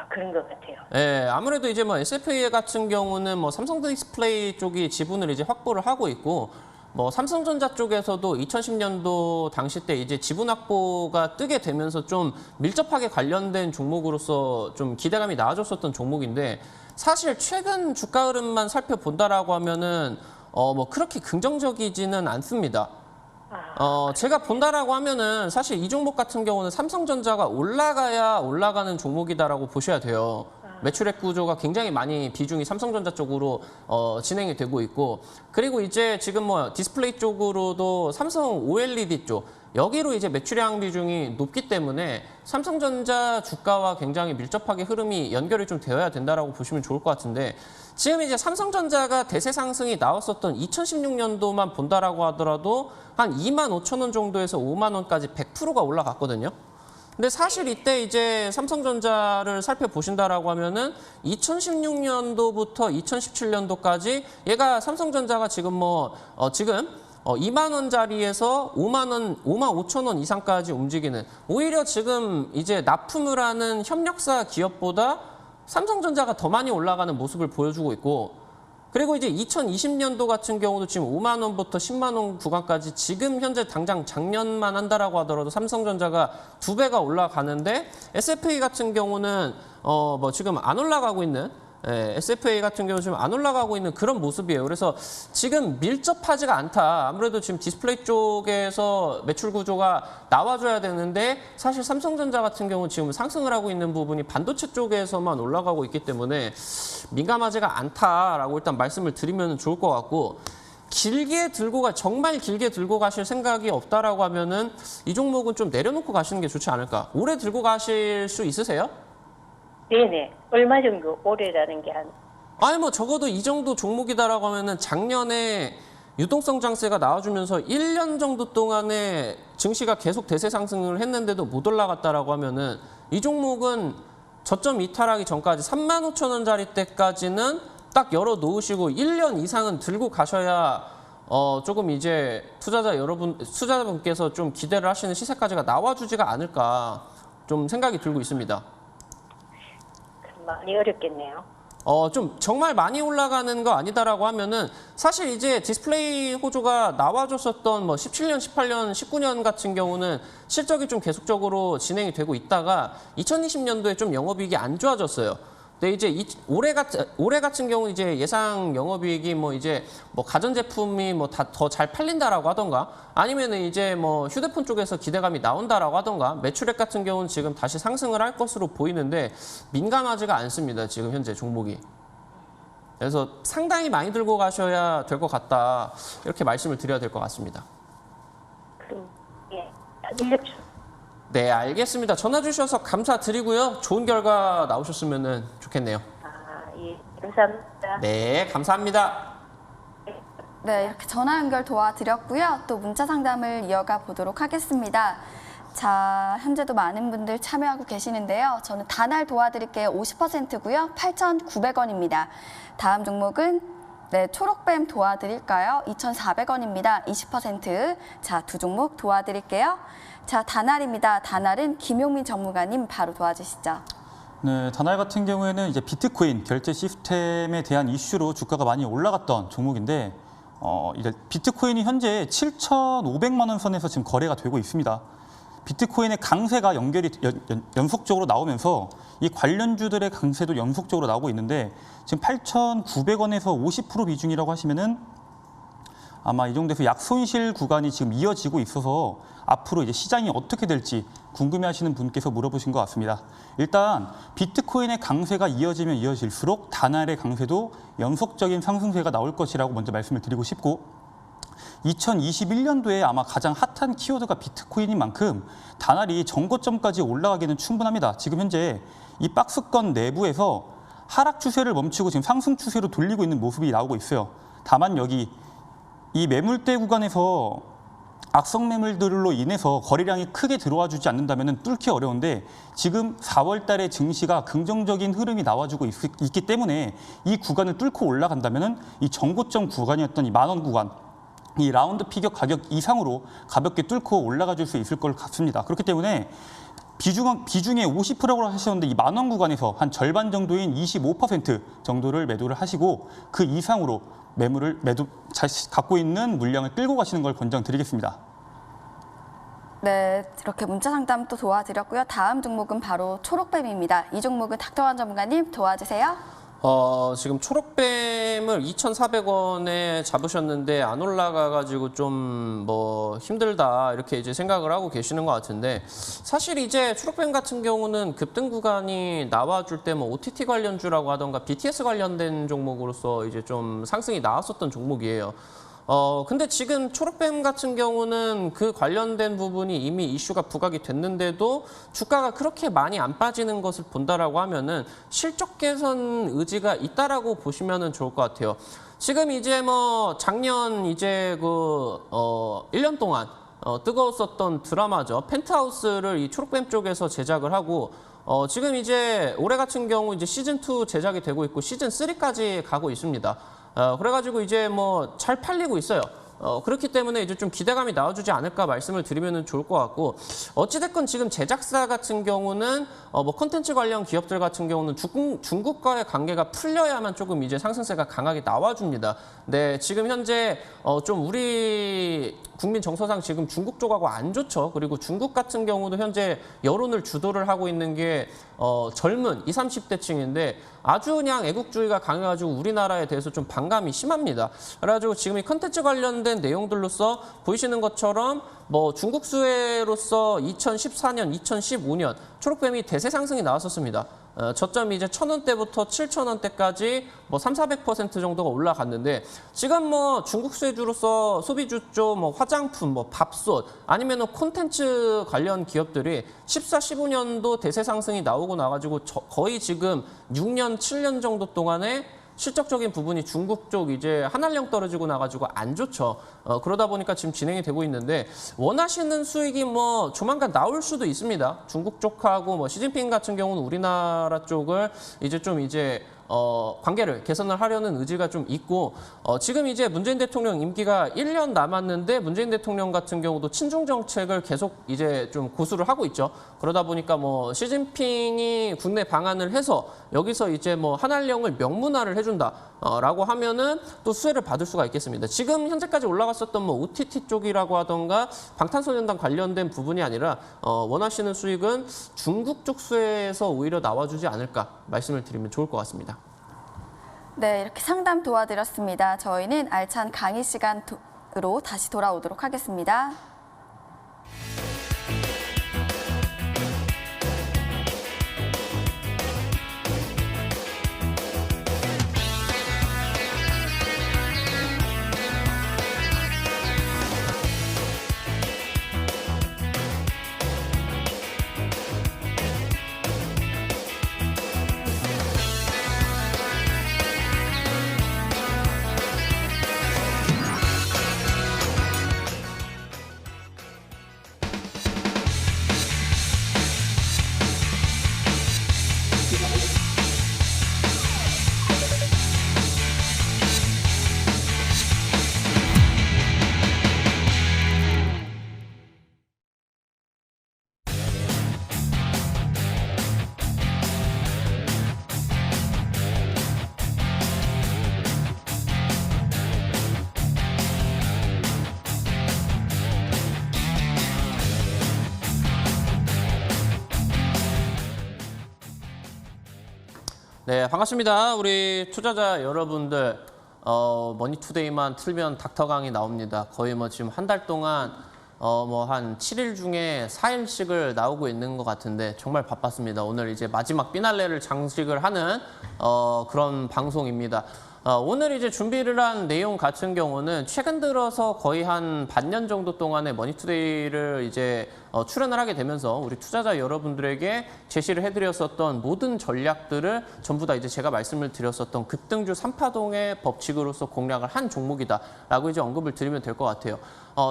그런 것 같아요. 예, 아무래도 이제 뭐 SFA 같은 경우는 뭐 삼성 디스플레이 쪽이 지분을 이제 확보를 하고 있고, 뭐 삼성전자 쪽에서도 2010년도 당시 때 이제 지분 확보가 뜨게 되면서 좀 밀접하게 관련된 종목으로서 좀 기대감이 나아졌었던 종목인데, 사실 최근 주가 흐름만 살펴본다라고 하면은 뭐 그렇게 긍정적이지는 않습니다. 제가 본다라고 하면은 사실 이 종목 같은 경우는 삼성전자가 올라가야 올라가는 종목이다라고 보셔야 돼요. 매출액 구조가 굉장히 많이 비중이 삼성전자 쪽으로 진행이 되고 있고, 그리고 이제 지금 뭐 디스플레이 쪽으로도 삼성 OLED 쪽 여기로 이제 매출량 비중이 높기 때문에 삼성전자 주가와 굉장히 밀접하게 흐름이 연결이 좀 되어야 된다라고 보시면 좋을 것 같은데, 지금 이제 삼성전자가 대세 상승이 나왔었던 2016년도만 본다라고 하더라도 한 25,000원 정도에서 5만 원까지 100%가 올라갔거든요. 근데 사실 이때 이제 삼성전자를 살펴보신다라고 하면은 2016년도부터 2017년도까지 얘가 삼성전자가 지금 지금 2만 원짜리에서 5만 5천 원 이상까지 움직이는, 오히려 지금 이제 납품을 하는 협력사 기업보다 삼성전자가 더 많이 올라가는 모습을 보여주고 있고, 그리고 이제 2020년도 같은 경우도 지금 5만 원부터 10만 원 구간까지 지금 현재 당장 작년만 한다라고 하더라도 삼성전자가 2배가 올라가는데, SFA 같은 경우는 뭐 지금 안 올라가고 있는, SFA 같은 경우 지금 안 올라가고 있는 그런 모습이에요. 그래서 지금 밀접하지가 않다. 아무래도 지금 디스플레이 쪽에서 매출 구조가 나와줘야 되는데, 사실 삼성전자 같은 경우 지금 상승을 하고 있는 부분이 반도체 쪽에서만 올라가고 있기 때문에 민감하지가 않다라고 일단 말씀을 드리면 좋을 것 같고, 정말 길게 들고 가실 생각이 없다라고 하면은 이 종목은 좀 내려놓고 가시는 게 좋지 않을까. 오래 들고 가실 수 있으세요? 네네. 얼마 정도 올해라는 게 아니 뭐 적어도 이 정도 종목이다라고 하면은 작년에 유동성 장세가 나와주면서 1년 정도 동안에 증시가 계속 대세 상승을 했는데도 못 올라갔다라고 하면은 이 종목은 저점 이탈하기 전까지 35,000원짜리 때까지는 딱 열어 놓으시고 1년 이상은 들고 가셔야 조금 이제 투자자분께서 좀 기대를 하시는 시세까지가 나와주지가 않을까 좀 생각이 들고 있습니다. 많이 어렵겠네요. 좀 정말 많이 올라가는 거 아니다라고 하면은, 사실 이제 디스플레이 호조가 나와줬었던 뭐 17년, 18년, 19년 같은 경우는 실적이 좀 계속적으로 진행이 되고 있다가 2020년도에 좀 영업이익이 안 좋아졌어요. 근데 이제 올해 같은 경우 이제 예상 영업이익이 뭐 이제 뭐 가전제품이 뭐 다 더 잘 팔린다라고 하던가, 아니면은 이제 뭐 휴대폰 쪽에서 기대감이 나온다라고 하던가, 매출액 같은 경우는 지금 다시 상승을 할 것으로 보이는데 민감하지가 않습니다. 지금 현재 종목이. 그래서 상당히 많이 들고 가셔야 될 것 같다. 이렇게 말씀을 드려야 될 것 같습니다. 그럼 예, 인력 좀. 네, 알겠습니다. 전화 주셔서 감사드리고요. 좋은 결과 나오셨으면 좋겠네요. 예, 감사합니다. 네, 감사합니다. 네, 이렇게 전화 연결 도와드렸고요. 또 문자 상담을 이어가 보도록 하겠습니다. 자, 현재도 많은 분들 참여하고 계시는데요. 저는 단알 도와드릴게요. 50%고요. 8,900원입니다. 다음 종목은 초록뱀 도와드릴까요? 2,400원입니다. 20%. 자, 두 종목 도와드릴게요. 자, 다날입니다. 다날은 김용민 전문가님 바로 도와주시죠. 네, 다날 같은 경우에는 이제 비트코인 결제 시스템에 대한 이슈로 주가가 많이 올라갔던 종목인데 이제 비트코인이 현재 7,500만 원 선에서 지금 거래가 되고 있습니다. 비트코인의 강세가 연속적으로 나오면서 이 관련주들의 강세도 연속적으로 나오고 있는데 지금 8,900원에서 50% 비중이라고 하시면은 아마 이 정도에서 약손실 구간이 지금 이어지고 있어서 앞으로 이제 시장이 어떻게 될지 궁금해하시는 분께서 물어보신 것 같습니다. 일단 비트코인의 강세가 이어지면 이어질수록 다날의 강세도 연속적인 상승세가 나올 것이라고 먼저 말씀을 드리고 싶고 2021년도에 아마 가장 핫한 키워드가 비트코인인 만큼 다날이 전고점까지 올라가기는 충분합니다. 지금 현재 이 박스권 내부에서 하락 추세를 멈추고 지금 상승 추세로 돌리고 있는 모습이 나오고 있어요. 다만 여기 이 매물대 구간에서 악성 매물들로 인해서 거래량이 크게 들어와 주지 않는다면 뚫기 어려운데 지금 4월 달에 증시가 긍정적인 흐름이 나와주고 있기 때문에 이 구간을 뚫고 올라간다면 이 정고점 구간이었던 이 만원 구간 이 라운드 피겨 가격 이상으로 가볍게 뚫고 올라가 줄 수 있을 것 같습니다. 그렇기 때문에 비중에 50%라고 하셨는데 이 만원 구간에서 한 절반 정도인 25% 정도를 매도를 하시고 그 이상으로 매물을 갖고 있는 물량을 끌고 가시는 걸 권장드리겠습니다. 네, 이렇게 문자 상담 또 도와드렸고요. 다음 종목은 바로 초록뱀입니다. 이 종목은 닥터완 전문가님 도와주세요. 지금 초록뱀을 2,400원에 잡으셨는데 안 올라가가지고 좀 뭐 힘들다 이렇게 이제 생각을 하고 계시는 것 같은데 사실 이제 초록뱀 같은 경우는 급등 구간이 나와줄 때 뭐 OTT 관련주라고 하던가 BTS 관련된 종목으로서 이제 좀 상승이 나왔었던 종목이에요. 근데 지금 초록뱀 같은 경우는 그 관련된 부분이 이미 이슈가 부각이 됐는데도 주가가 그렇게 많이 안 빠지는 것을 본다라고 하면은 실적 개선 의지가 있다라고 보시면은 좋을 것 같아요. 지금 이제 뭐 작년 이제 1년 동안 뜨거웠었던 드라마죠. 펜트하우스를 이 초록뱀 쪽에서 제작을 하고 지금 이제 올해 같은 경우 이제 시즌2 제작이 되고 있고 시즌3까지 가고 있습니다. 그래가지고 이제 뭐 잘 팔리고 있어요. 그렇기 때문에 이제 좀 기대감이 나와주지 않을까 말씀을 드리면 좋을 것 같고 어찌됐건 지금 제작사 같은 경우는 뭐 콘텐츠 관련 기업들 같은 경우는 중국과의 관계가 풀려야만 조금 이제 상승세가 강하게 나와줍니다. 네, 지금 현재 좀 우리 국민 정서상 지금 중국 쪽하고 안 좋죠. 그리고 중국 같은 경우도 현재 여론을 주도를 하고 있는 게 젊은 20, 30대층인데 아주 그냥 애국주의가 강해가지고 우리나라에 대해서 좀 반감이 심합니다. 그래가지고 지금 이 컨텐츠 관련된 내용들로서 보이시는 것처럼 뭐 중국 수혜로서 2014년, 2015년 초록뱀이 대세 상승이 나왔었습니다. 저점이 이제 1,000원대부터 7,000원대까지 뭐 300~400% 정도가 올라갔는데 지금 뭐 중국 수혜주로서 소비주 쪽 뭐 화장품, 뭐 밥솥 아니면은 콘텐츠 관련 기업들이 14, 15년도 대세 상승이 나오고 나가지고 거의 지금 6년, 7년 정도 동안에 실적적인 부분이 중국 쪽 이제 한알령 떨어지고 나가지고 안 좋죠. 그러다 보니까 지금 진행이 되고 있는데 원하시는 수익이 뭐 조만간 나올 수도 있습니다. 중국 쪽하고 뭐 시진핑 같은 경우는 우리나라 쪽을 이제 좀 관계를 개선을 하려는 의지가 좀 있고 지금 이제 문재인 대통령 임기가 1년 남았는데 문재인 대통령 같은 경우도 친중 정책을 계속 이제 좀 고수를 하고 있죠. 그러다 보니까 뭐 시진핑이 국내 방한을 해서 여기서 이제 뭐 한알령을 명문화를 해준다라고 하면은 또 수혜를 받을 수가 있겠습니다. 지금 현재까지 올라갔었던 뭐 OTT 쪽이라고 하던가 방탄소년단 관련된 부분이 아니라 원하시는 수익은 중국 쪽 수혜에서 오히려 나와주지 않을까 말씀을 드리면 좋을 것 같습니다. 네, 이렇게 상담 도와드렸습니다. 저희는 알찬 강의 시간으로 다시 돌아오도록 하겠습니다. 네, 반갑습니다. 우리 투자자 여러분들, 머니투데이만 틀면 닥터 강의 나옵니다. 거의 뭐 지금 한 달 동안 뭐 한 7일 중에 4일씩을 나오고 있는 것 같은데 정말 바빴습니다. 오늘 이제 마지막 피날레를 장식을 하는 그런 방송입니다. 오늘 이제 준비를 한 내용 같은 경우는 최근 들어서 거의 한 반년 정도 동안에 머니투데이를 이제 출연을 하게 되면서 우리 투자자 여러분들에게 제시를 해드렸었던 모든 전략들을 전부 다 이제 제가 말씀을 드렸었던 급등주 3파동의 법칙으로서 공략을 한 종목이다라고 이제 언급을 드리면 될 것 같아요.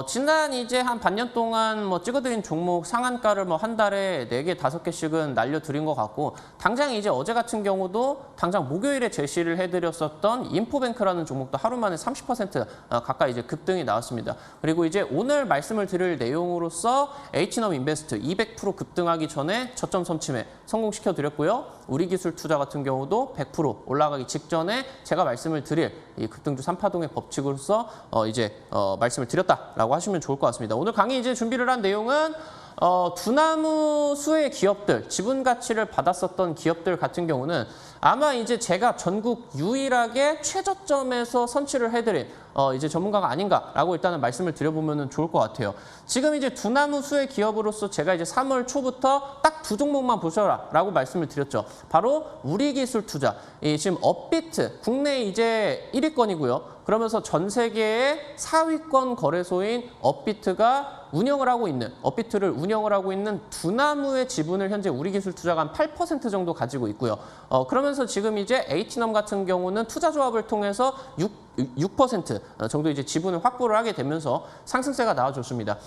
지난 이제 한 반년 동안 뭐 찍어드린 종목 상한가를 뭐 한 달에 4개, 5개씩은 날려드린 것 같고, 당장 이제 어제 같은 경우도 당장 목요일에 제시를 해드렸었던 인포뱅크라는 종목도 하루 만에 30% 가까이 이제 급등이 나왔습니다. 그리고 이제 오늘 말씀을 드릴 내용으로서 H넘 인베스트 200% 급등하기 전에 저점 섬침해 성공시켜 드렸고요. 우리기술 투자 같은 경우도 100% 올라가기 직전에 제가 말씀을 드릴 이 급등주 3파동의 법칙으로서 이제 말씀을 드렸다라고 하시면 좋을 것 같습니다. 오늘 강의 이제 준비를 한 내용은 두나무 수의 기업들, 지분 가치를 받았었던 기업들 같은 경우는 아마 이제 제가 전국 유일하게 최저점에서 선취를 해드린 이제 전문가가 아닌가라고 일단은 말씀을 드려보면 좋을 것 같아요. 지금 이제 두나무 수의 기업으로서 제가 이제 3월 초부터 딱 2종목만 보셔라라고 말씀을 드렸죠. 바로 우리기술 투자, 지금 업비트 국내 이제 1위권이고요. 그러면서 전 세계의 4위권 거래소인 업비트가 운영을 하고 있는, 업비트를 운영을 하고 있는 두나무의 지분을 현재 우리기술투자가 한 8% 정도 가지고 있고요. 그러면서 지금 이제 H넘 같은 경우는 투자조합을 통해서 6% 정도 이제 지분을 확보를 하게 되면서 상승세가 나와줬습니다.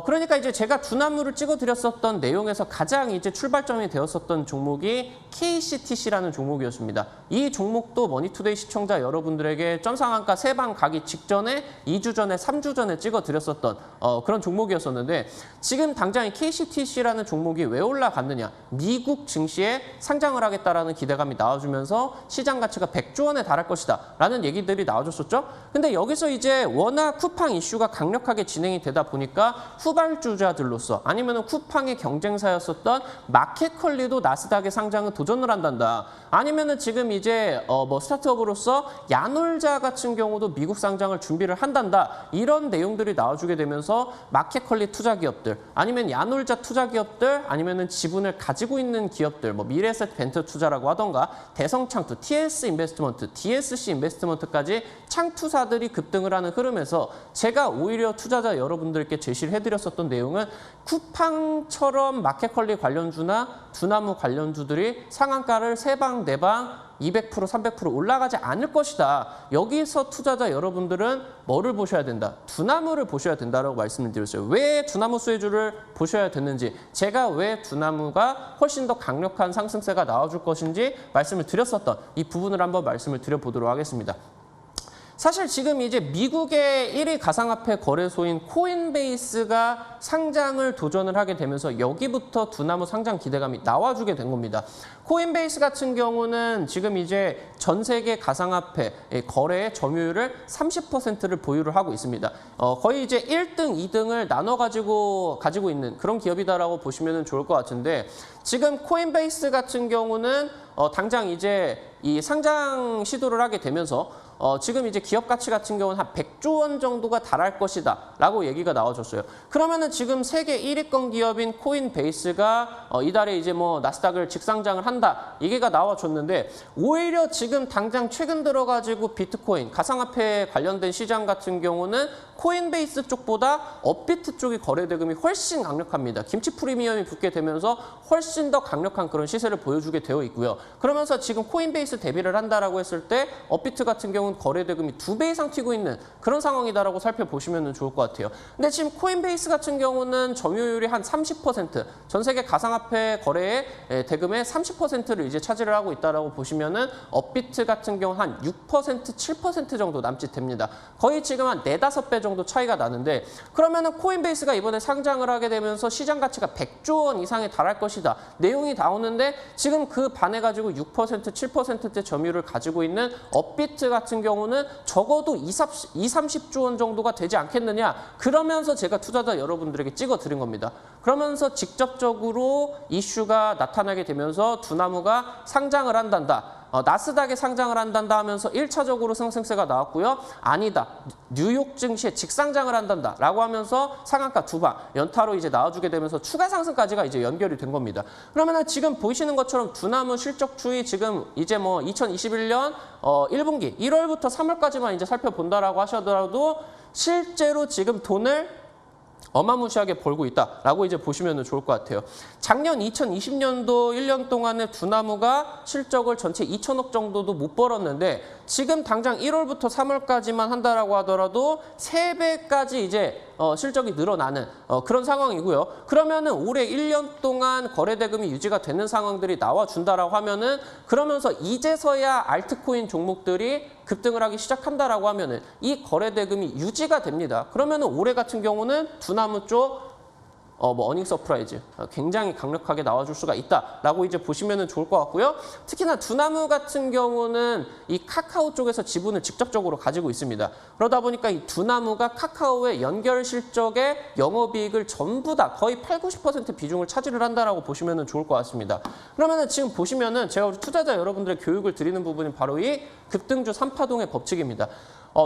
그러니까 이제 제가 두나무를 찍어드렸었던 내용에서 가장 이제 출발점이 되었었던 종목이 KCTC라는 종목이었습니다. 이 종목도 머니투데이 시청자 여러분들에게 점상한가 3방 가기 직전에 2주 전에 3주 전에 찍어드렸었던 그런 종목이었었는데, 지금 당장 이 KCTC라는 종목이 왜 올라갔느냐, 미국 증시에 상장을 하겠다라는 기대감이 나와주면서 시장 가치가 100조 원에 달할 것이다 라는 얘기들이 나와줬었죠. 근데 여기서 이제 워낙 쿠팡 이슈가 강력하게 진행이 되다 보니까 후발주자들로서 아니면 쿠팡의 경쟁사였었던 마켓컬리도 나스닥에 상장을 도전을 한단다. 아니면은 지금 이제 뭐 스타트업으로서 야놀자 같은 경우도 미국 상장을 준비를 한단다. 이런 내용들이 나와주게 되면서 마켓컬리 투자 기업들, 아니면 야놀자 투자 기업들, 아니면은 지분을 가지고 있는 기업들, 뭐 미래에셋 벤처 투자라고 하던가 대성창투, TS 인베스트먼트, DSC 인베스트먼트까지 창투사들이 급등을 하는 흐름에서 제가 오히려 투자자 여러분들께 제시를 해드렸었던 내용은 쿠팡처럼 마켓컬리 관련주나 두나무 관련주들이 상한가를 3방, 4방 200%, 300% 올라가지 않을 것이다. 여기서 투자자 여러분들은 뭐를 보셔야 된다? 두나무를 보셔야 된다라고 말씀을 드렸어요. 왜 두나무 수혜주를 보셔야 되는지, 제가 왜 두나무가 훨씬 더 강력한 상승세가 나와줄 것인지 말씀을 드렸었던 이 부분을 한번 말씀을 드려보도록 하겠습니다. 사실 지금 이제 미국의 1위 가상화폐 거래소인 코인베이스가 상장을 도전을 하게 되면서 여기부터 두나무 상장 기대감이 나와주게 된 겁니다. 코인베이스 같은 경우는 지금 이제 전 세계 가상화폐 거래의 점유율을 30%를 보유를 하고 있습니다. 거의 이제 1등, 2등을 나눠 가지고 있는 그런 기업이다라고 보시면 좋을 것 같은데, 지금 코인베이스 같은 경우는 당장 이제 이 상장 시도를 하게 되면서 지금 이제 기업 가치 같은 경우는 한 100조 원 정도가 달할 것이다 라고 얘기가 나와줬어요. 그러면은 지금 세계 1위권 기업인 코인베이스가 이달에 이제 뭐 나스닥을 직상장을 한다 얘기가 나와줬는데, 오히려 지금 당장 최근 들어가지고 비트코인, 가상화폐 관련된 시장 같은 경우는 코인베이스 쪽보다 업비트 쪽이 거래 대금이 훨씬 강력합니다. 김치 프리미엄이 붙게 되면서 훨씬 더 강력한 그런 시세를 보여주게 되어 있고요. 그러면서 지금 코인베이스 대비를 한다라고 했을 때 업비트 같은 경우는 거래 대금이 2배 이상 튀고 있는 그런 상황이다라고 살펴보시면 좋을 것 같아요. 근데 지금 코인베이스 같은 경우는 점유율이 한 30%, 전 세계 가상화폐 거래의 대금의 30%를 이제 차지를 하고 있다라고 보시면은 업비트 같은 경우 한 6%, 7% 정도 남짓됩니다. 거의 지금 한 4-5배 정도 차이가 나는데, 그러면은 코인베이스가 이번에 상장을 하게 되면서 시장 가치가 100조 원 이상에 달할 것이다 내용이 나오는데, 지금 그 반해가지고 6%, 7%대 점유율을 가지고 있는 업비트 같은 경우는 적어도 30조 원 정도가 되지 않겠느냐. 그러면서 제가 투자자 여러분들에게 찍어드린 겁니다. 그러면서 직접적으로 이슈가 나타나게 되면서 두나무가 상장을 한단다. 나스닥에 상장을 한단다 하면서 1차적으로 상승세가 나왔고요. 아니다. 뉴욕 증시에 직상장을 한단다라고 하면서 상한가 2방 연타로 이제 나와주게 되면서 추가 상승까지가 이제 연결이 된 겁니다. 그러면은 지금 보이시는 것처럼 두나무 실적 추이 지금 이제 뭐 2021년 1분기 1월부터 3월까지만 이제 살펴본다라고 하셔더라도 실제로 지금 돈을 어마무시하게 벌고 있다라고 이제 보시면 좋을 것 같아요. 작년 2020년도 1년 동안에 두나무가 실적을 전체 2천억 정도도 못 벌었는데 지금 당장 1월부터 3월까지만 한다라고 하더라도 3배까지 이제 실적이 늘어나는 그런 상황이고요. 그러면은 올해 1년 동안 거래대금이 유지가 되는 상황들이 나와준다라고 하면은 그러면서 이제서야 알트코인 종목들이 급등을 하기 시작한다라고 하면은 이 거래대금이 유지가 됩니다. 그러면은 올해 같은 경우는 두나무 쪽 어닝 서프라이즈 굉장히 강력하게 나와줄 수가 있다라고 이제 보시면 좋을 것 같고요. 특히나 두나무 같은 경우는 이 카카오 쪽에서 지분을 직접적으로 가지고 있습니다. 그러다 보니까 이 두나무가 카카오의 연결 실적의 영업이익을 전부 다 거의 80~90% 비중을 차지를 한다라고 보시면 좋을 것 같습니다. 그러면은 지금 보시면은 제가 우리 투자자 여러분들의 교육을 드리는 부분이 바로 이 급등주 3파동의 법칙입니다.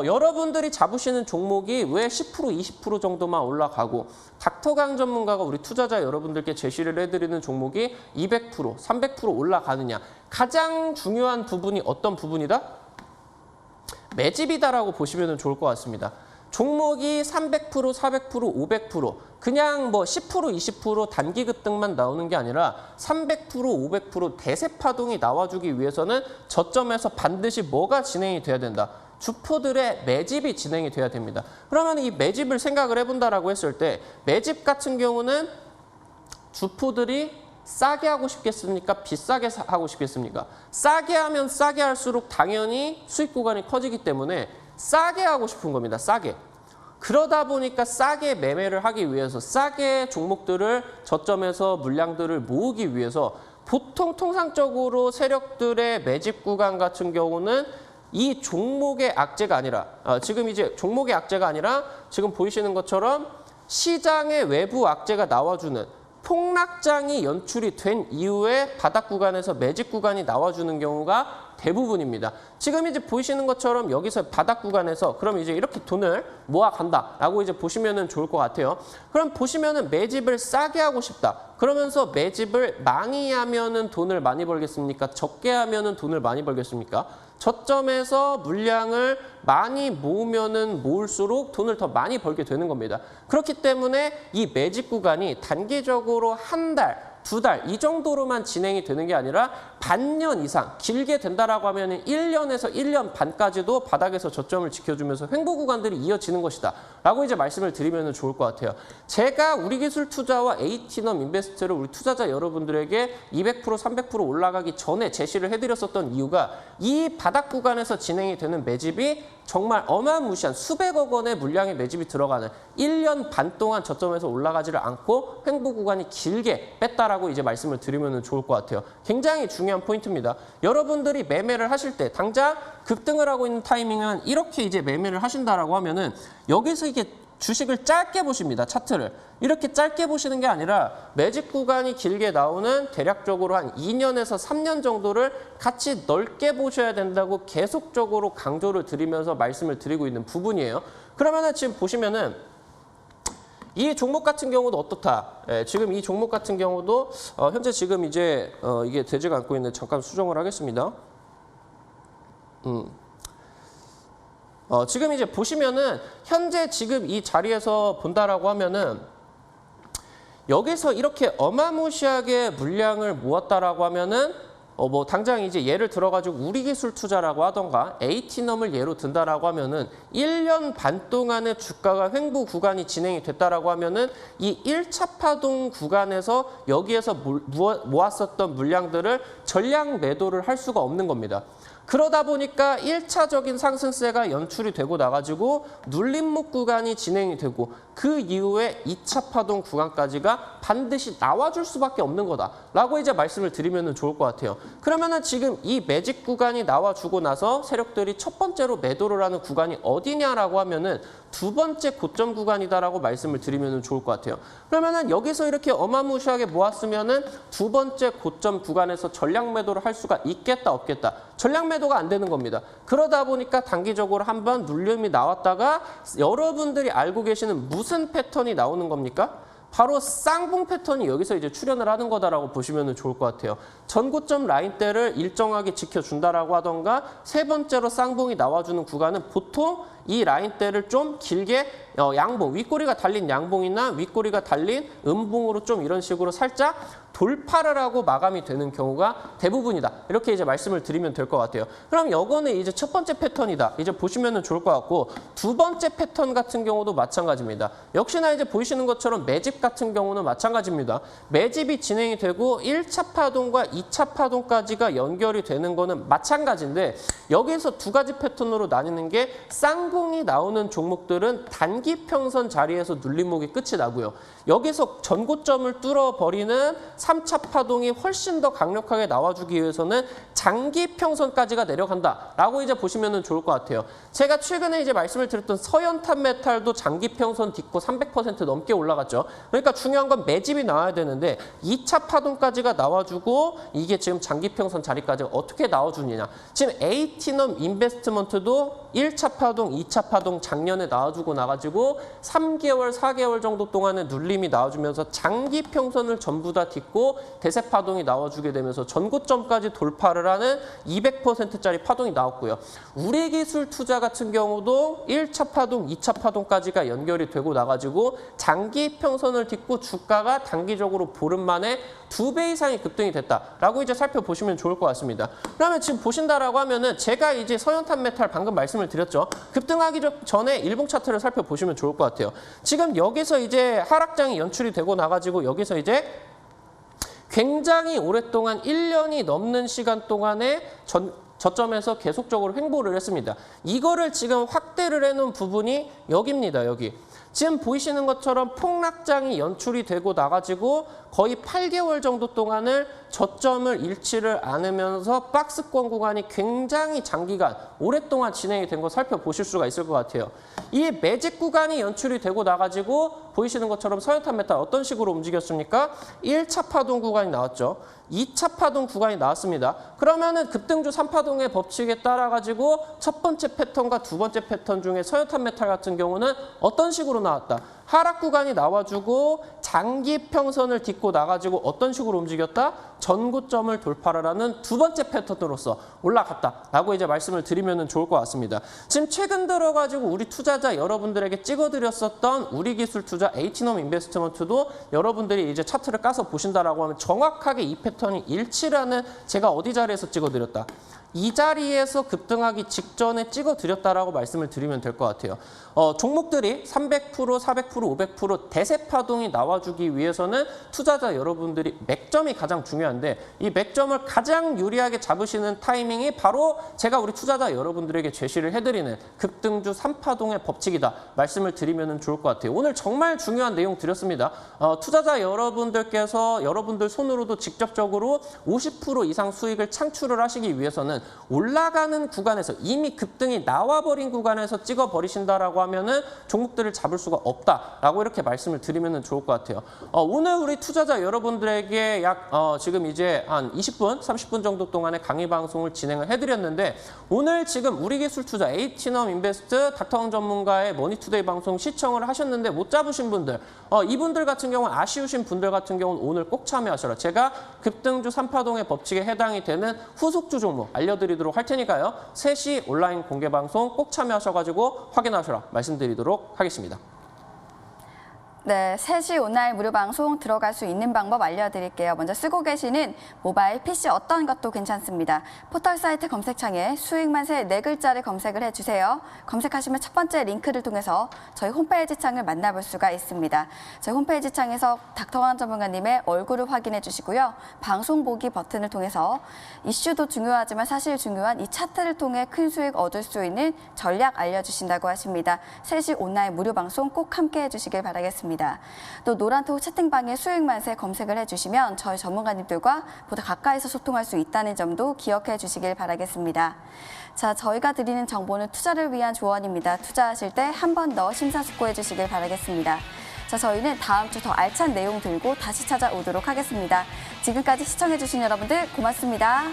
여러분들이 잡으시는 종목이 왜 10%, 20% 정도만 올라가고 닥터강 전문가가 우리 투자자 여러분들께 제시를 해드리는 종목이 200%, 300% 올라가느냐. 가장 중요한 부분이 어떤 부분이다? 매집이다라고 보시면 좋을 것 같습니다. 종목이 300%, 400%, 500% 그냥 뭐 10%, 20% 단기 급등만 나오는 게 아니라 300%, 500% 대세 파동이 나와주기 위해서는 저점에서 반드시 뭐가 진행이 돼야 된다. 주포들의 매집이 진행이 돼야 됩니다. 그러면 이 매집을 생각을 해본다라고 했을 때 매집 같은 경우는 주포들이 싸게 하고 싶겠습니까? 비싸게 하고 싶겠습니까? 싸게 하면 싸게 할수록 당연히 수익 구간이 커지기 때문에 싸게 하고 싶은 겁니다. 싸게. 그러다 보니까 싸게 매매를 하기 위해서 싸게 종목들을 저점에서 물량들을 모으기 위해서 보통 통상적으로 세력들의 매집 구간 같은 경우는 이 종목의 악재가 아니라 지금 이제 종목의 악재가 아니라 지금 보이시는 것처럼 시장의 외부 악재가 나와주는 폭락장이 연출이 된 이후에 바닥 구간에서 매집 구간이 나와주는 경우가 대부분입니다. 지금 이제 보이시는 것처럼 여기서 바닥 구간에서 그럼 이제 이렇게 돈을 모아간다라고 이제 보시면은 좋을 것 같아요. 그럼 보시면은 매집을 싸게 하고 싶다. 그러면서 매집을 많이 하면은 돈을 많이 벌겠습니까? 적게 하면은 돈을 많이 벌겠습니까? 저점에서 물량을 많이 모으면은 모을수록 돈을 더 많이 벌게 되는 겁니다. 그렇기 때문에 이 매집 구간이 단기적으로 한 달, 2달 이 정도로만 진행이 되는 게 아니라 반년 이상 길게 된다라고 하면 1년에서 1년 반까지도 바닥에서 저점을 지켜주면서 횡보 구간들이 이어지는 것이다 라고 이제 말씀을 드리면 좋을 것 같아요. 제가 우리기술투자와 에이티넘 인베스트를 우리 투자자 여러분들에게 200%, 300% 올라가기 전에 제시를 해드렸었던 이유가 이 바닥 구간에서 진행이 되는 매집이 정말 어마무시한 수백억 원의 물량의 매집이 들어가는 1년 반 동안 저점에서 올라가지를 않고 횡보 구간이 길게 뺐다라고 이제 말씀을 드리면 좋을 것 같아요. 굉장히 중요한 포인트입니다. 여러분들이 매매를 하실 때 당장 급등을 하고 있는 타이밍은 이렇게 이제 매매를 하신다라고 하면은 여기서 이게 주식을 짧게 보십니다. 차트를. 이렇게 짧게 보시는 게 아니라 매집 구간이 길게 나오는 대략적으로 한 2년에서 3년 정도를 같이 넓게 보셔야 된다고 계속적으로 강조를 드리면서 말씀을 드리고 있는 부분이에요. 그러면은 지금 보시면은 이 종목 같은 경우도 어떻다? 지금 이 종목 같은 경우도 현재 지금 이제 이게 되지가 않고 있는데 잠깐 수정을 하겠습니다. 지금 이제 보시면은 현재 지금 이 자리에서 본다라고 하면은 여기서 이렇게 어마무시하게 물량을 모았다라고 하면은 뭐 당장 이제 예를 들어가지고 우리기술투자라고 하던가 에이티넘을 예로 든다라고 하면은 1년 반 동안의 주가가 횡보 구간이 진행이 됐다라고 하면은 이 1차 파동 구간에서 여기에서 모았었던 물량들을 전량 매도를 할 수가 없는 겁니다. 그러다 보니까 1차적인 상승세가 연출이 되고 나가지고 눌림목 구간이 진행이 되고 그 이후에 2차 파동 구간까지가 반드시 나와줄 수밖에 없는 거다라고 이제 말씀을 드리면 좋을 것 같아요. 그러면은 지금 이 매집 구간이 나와주고 나서 세력들이 첫 번째로 매도를 하는 구간이 어디냐라고 하면은 두 번째 고점 구간이다라고 말씀을 드리면 좋을 것 같아요. 그러면은 여기서 이렇게 어마무시하게 모았으면은 두 번째 고점 구간에서 전량 매도를 할 수가 있겠다 없겠다. 전량 매도가 안 되는 겁니다. 그러다 보니까 단기적으로 한번 눌림이 나왔다가 여러분들이 알고 계시는 무슨 패턴이 나오는 겁니까? 바로 쌍봉 패턴이 여기서 이제 출현을 하는 거다라고 보시면 좋을 것 같아요. 전고점 라인대를 일정하게 지켜준다라고 하던가 세 번째로 쌍봉이 나와주는 구간은 보통 이 라인대를 좀 길게 양봉, 윗꼬리가 달린 양봉이나 윗꼬리가 달린 음봉으로 좀 이런 식으로 살짝 돌파를 하고 마감이 되는 경우가 대부분이다. 이렇게 이제 말씀을 드리면 될 것 같아요. 그럼 이거는 이제 첫 번째 패턴이다. 이제 보시면 좋을 것 같고 두 번째 패턴 같은 경우도 마찬가지입니다. 역시나 이제 보이시는 것처럼 매집 같은 경우는 마찬가지입니다. 매집이 진행이 되고 1차 파동과 2차 파동까지가 연결이 되는 거는 마찬가지인데 여기서 두 가지 패턴으로 나뉘는 게 쌍봉이 나오는 종목들은 단기 평선 자리에서 눌림목이 끝이 나고요. 여기서 전고점을 뚫어버리는 3차 파동이 훨씬 더 강력하게 나와주기 위해서는 장기 평선까지가 내려간다라고 이제 보시면 좋을 것 같아요. 제가 최근에 이제 말씀을 드렸던 서현탄 메탈도 장기 평선 딛고 300% 넘게 올라갔죠. 그러니까 중요한 건 매집이 나와야 되는데 2차 파동까지가 나와주고 이게 지금 장기 평선 자리까지 어떻게 나와주느냐. 지금 에이티넘 인베스트먼트도 1차 파동, 2차 파동 작년에 나와주고 나가지고 3개월, 4개월 정도 동안에 눌림이 나와주면서 장기 평선을 전부 다 딛고 대세 파동이 나와주게 되면서 전고점까지 돌파를 하는 200%짜리 파동이 나왔고요. 우리기술 투자 같은 경우도 1차 파동, 2차 파동까지가 연결이 되고 나가지고 장기 평선을 딛고 주가가 단기적으로 보름 만에 2배 이상이 급등이 됐다라고 이제 살펴보시면 좋을 것 같습니다. 그러면 지금 보신다라고 하면은 제가 이제 서현탄 메탈 방금 말씀을 드렸죠. 급등하기 전에 일봉 차트를 살펴보시면 좋을 것 같아요. 지금 여기서 이제 하락장이 연출이 되고 나가지고 여기서 이제 굉장히 오랫동안 1년이 넘는 시간 동안에 저점에서 계속적으로 횡보를 했습니다. 이거를 지금 확대를 해놓은 부분이 여기입니다. 여기. 지금 보이시는 것처럼 폭락장이 연출이 되고 나가지고 거의 8개월 정도 동안을 저점을 잃지를 않으면서 박스권 구간이 굉장히 장기간 오랫동안 진행이 된 거 살펴보실 수가 있을 것 같아요. 이 매집 구간이 연출이 되고 나가지고 보이시는 것처럼 서현탄 메탈 어떤 식으로 움직였습니까? 1차 파동 구간이 나왔죠. 2차 파동 구간이 나왔습니다. 그러면은 급등주 3파동의 법칙에 따라 가지고 첫 번째 패턴과 두 번째 패턴 중에 서현탄 메탈 같은 경우는 어떤 식으로 나왔다. 하락 구간이 나와주고 장기 평선을 딛고 나가지고 어떤 식으로 움직였다? 전고점을 돌파를 하는 두 번째 패턴으로서 올라갔다라고 이제 말씀을 드리면 좋을 것 같습니다. 지금 최근 들어가지고 우리 투자자 여러분들에게 찍어드렸었던 우리기술 투자 에이티넘 인베스트먼트도 여러분들이 이제 차트를 까서 보신다라고 하면 정확하게 이 패턴이 일치를 하는 제가 어디 자리에서 찍어드렸다. 이 자리에서 급등하기 직전에 찍어드렸다라고 말씀을 드리면 될 것 같아요. 종목들이 300%, 400%, 500% 대세 파동이 나와주기 위해서는 투자자 여러분들이 맥점이 가장 중요한데 이 맥점을 가장 유리하게 잡으시는 타이밍이 바로 제가 우리 투자자 여러분들에게 제시를 해드리는 급등주 3파동의 법칙이다 말씀을 드리면 좋을 것 같아요. 오늘 정말 중요한 내용 드렸습니다. 투자자 여러분들께서 여러분들 손으로도 직접적으로 50% 이상 수익을 창출을 하시기 위해서는 올라가는 구간에서 이미 급등이 나와버린 구간에서 찍어버리신다라고 하면은 종목들을 잡을 수가 없다라고 이렇게 말씀을 드리면 좋을 것 같아요. 오늘 우리 투자자 여러분들에게 약 지금 이제 한 20분, 30분 정도 동안의 강의 방송을 진행을 해드렸는데 오늘 지금 우리기술 투자 에이티넘 인베스트 닥터왕 전문가의 머니투데이 방송 시청을 하셨는데 못 잡으신 분들, 이분들 같은 경우는 아쉬우신 분들 같은 경우는 오늘 꼭 참여하셔라. 제가 급등주 3파동의 법칙에 해당이 되는 후속주 종목 알려드리도록 할 테니까요. 3시 온라인 공개 방송 꼭 참여하셔가지고 확인하셔라 말씀드리도록 하겠습니다. 네, 3시 온라인 무료 방송 들어갈 수 있는 방법 알려드릴게요. 먼저 쓰고 계시는 모바일, PC 어떤 것도 괜찮습니다. 포털 사이트 검색창에 수익만세 4글자를 검색을 해주세요. 검색하시면 첫 번째 링크를 통해서 저희 홈페이지 창을 만나볼 수가 있습니다. 저희 홈페이지 창에서 닥터원 전문가님의 얼굴을 확인해 주시고요. 방송 보기 버튼을 통해서 이슈도 중요하지만 사실 중요한 이 차트를 통해 큰 수익 얻을 수 있는 전략 알려주신다고 하십니다. 3시 온라인 무료 방송 꼭 함께 해주시길 바라겠습니다. 또 노란톡 채팅방에 수익만세 검색을 해주시면 저희 전문가님들과 보다 가까이서 소통할 수 있다는 점도 기억해 주시길 바라겠습니다. 자, 저희가 드리는 정보는 투자를 위한 조언입니다. 투자하실 때 한 번 더 심사숙고해 주시길 바라겠습니다. 자, 저희는 다음 주 더 알찬 내용 들고 다시 찾아오도록 하겠습니다. 지금까지 시청해 주신 여러분들 고맙습니다.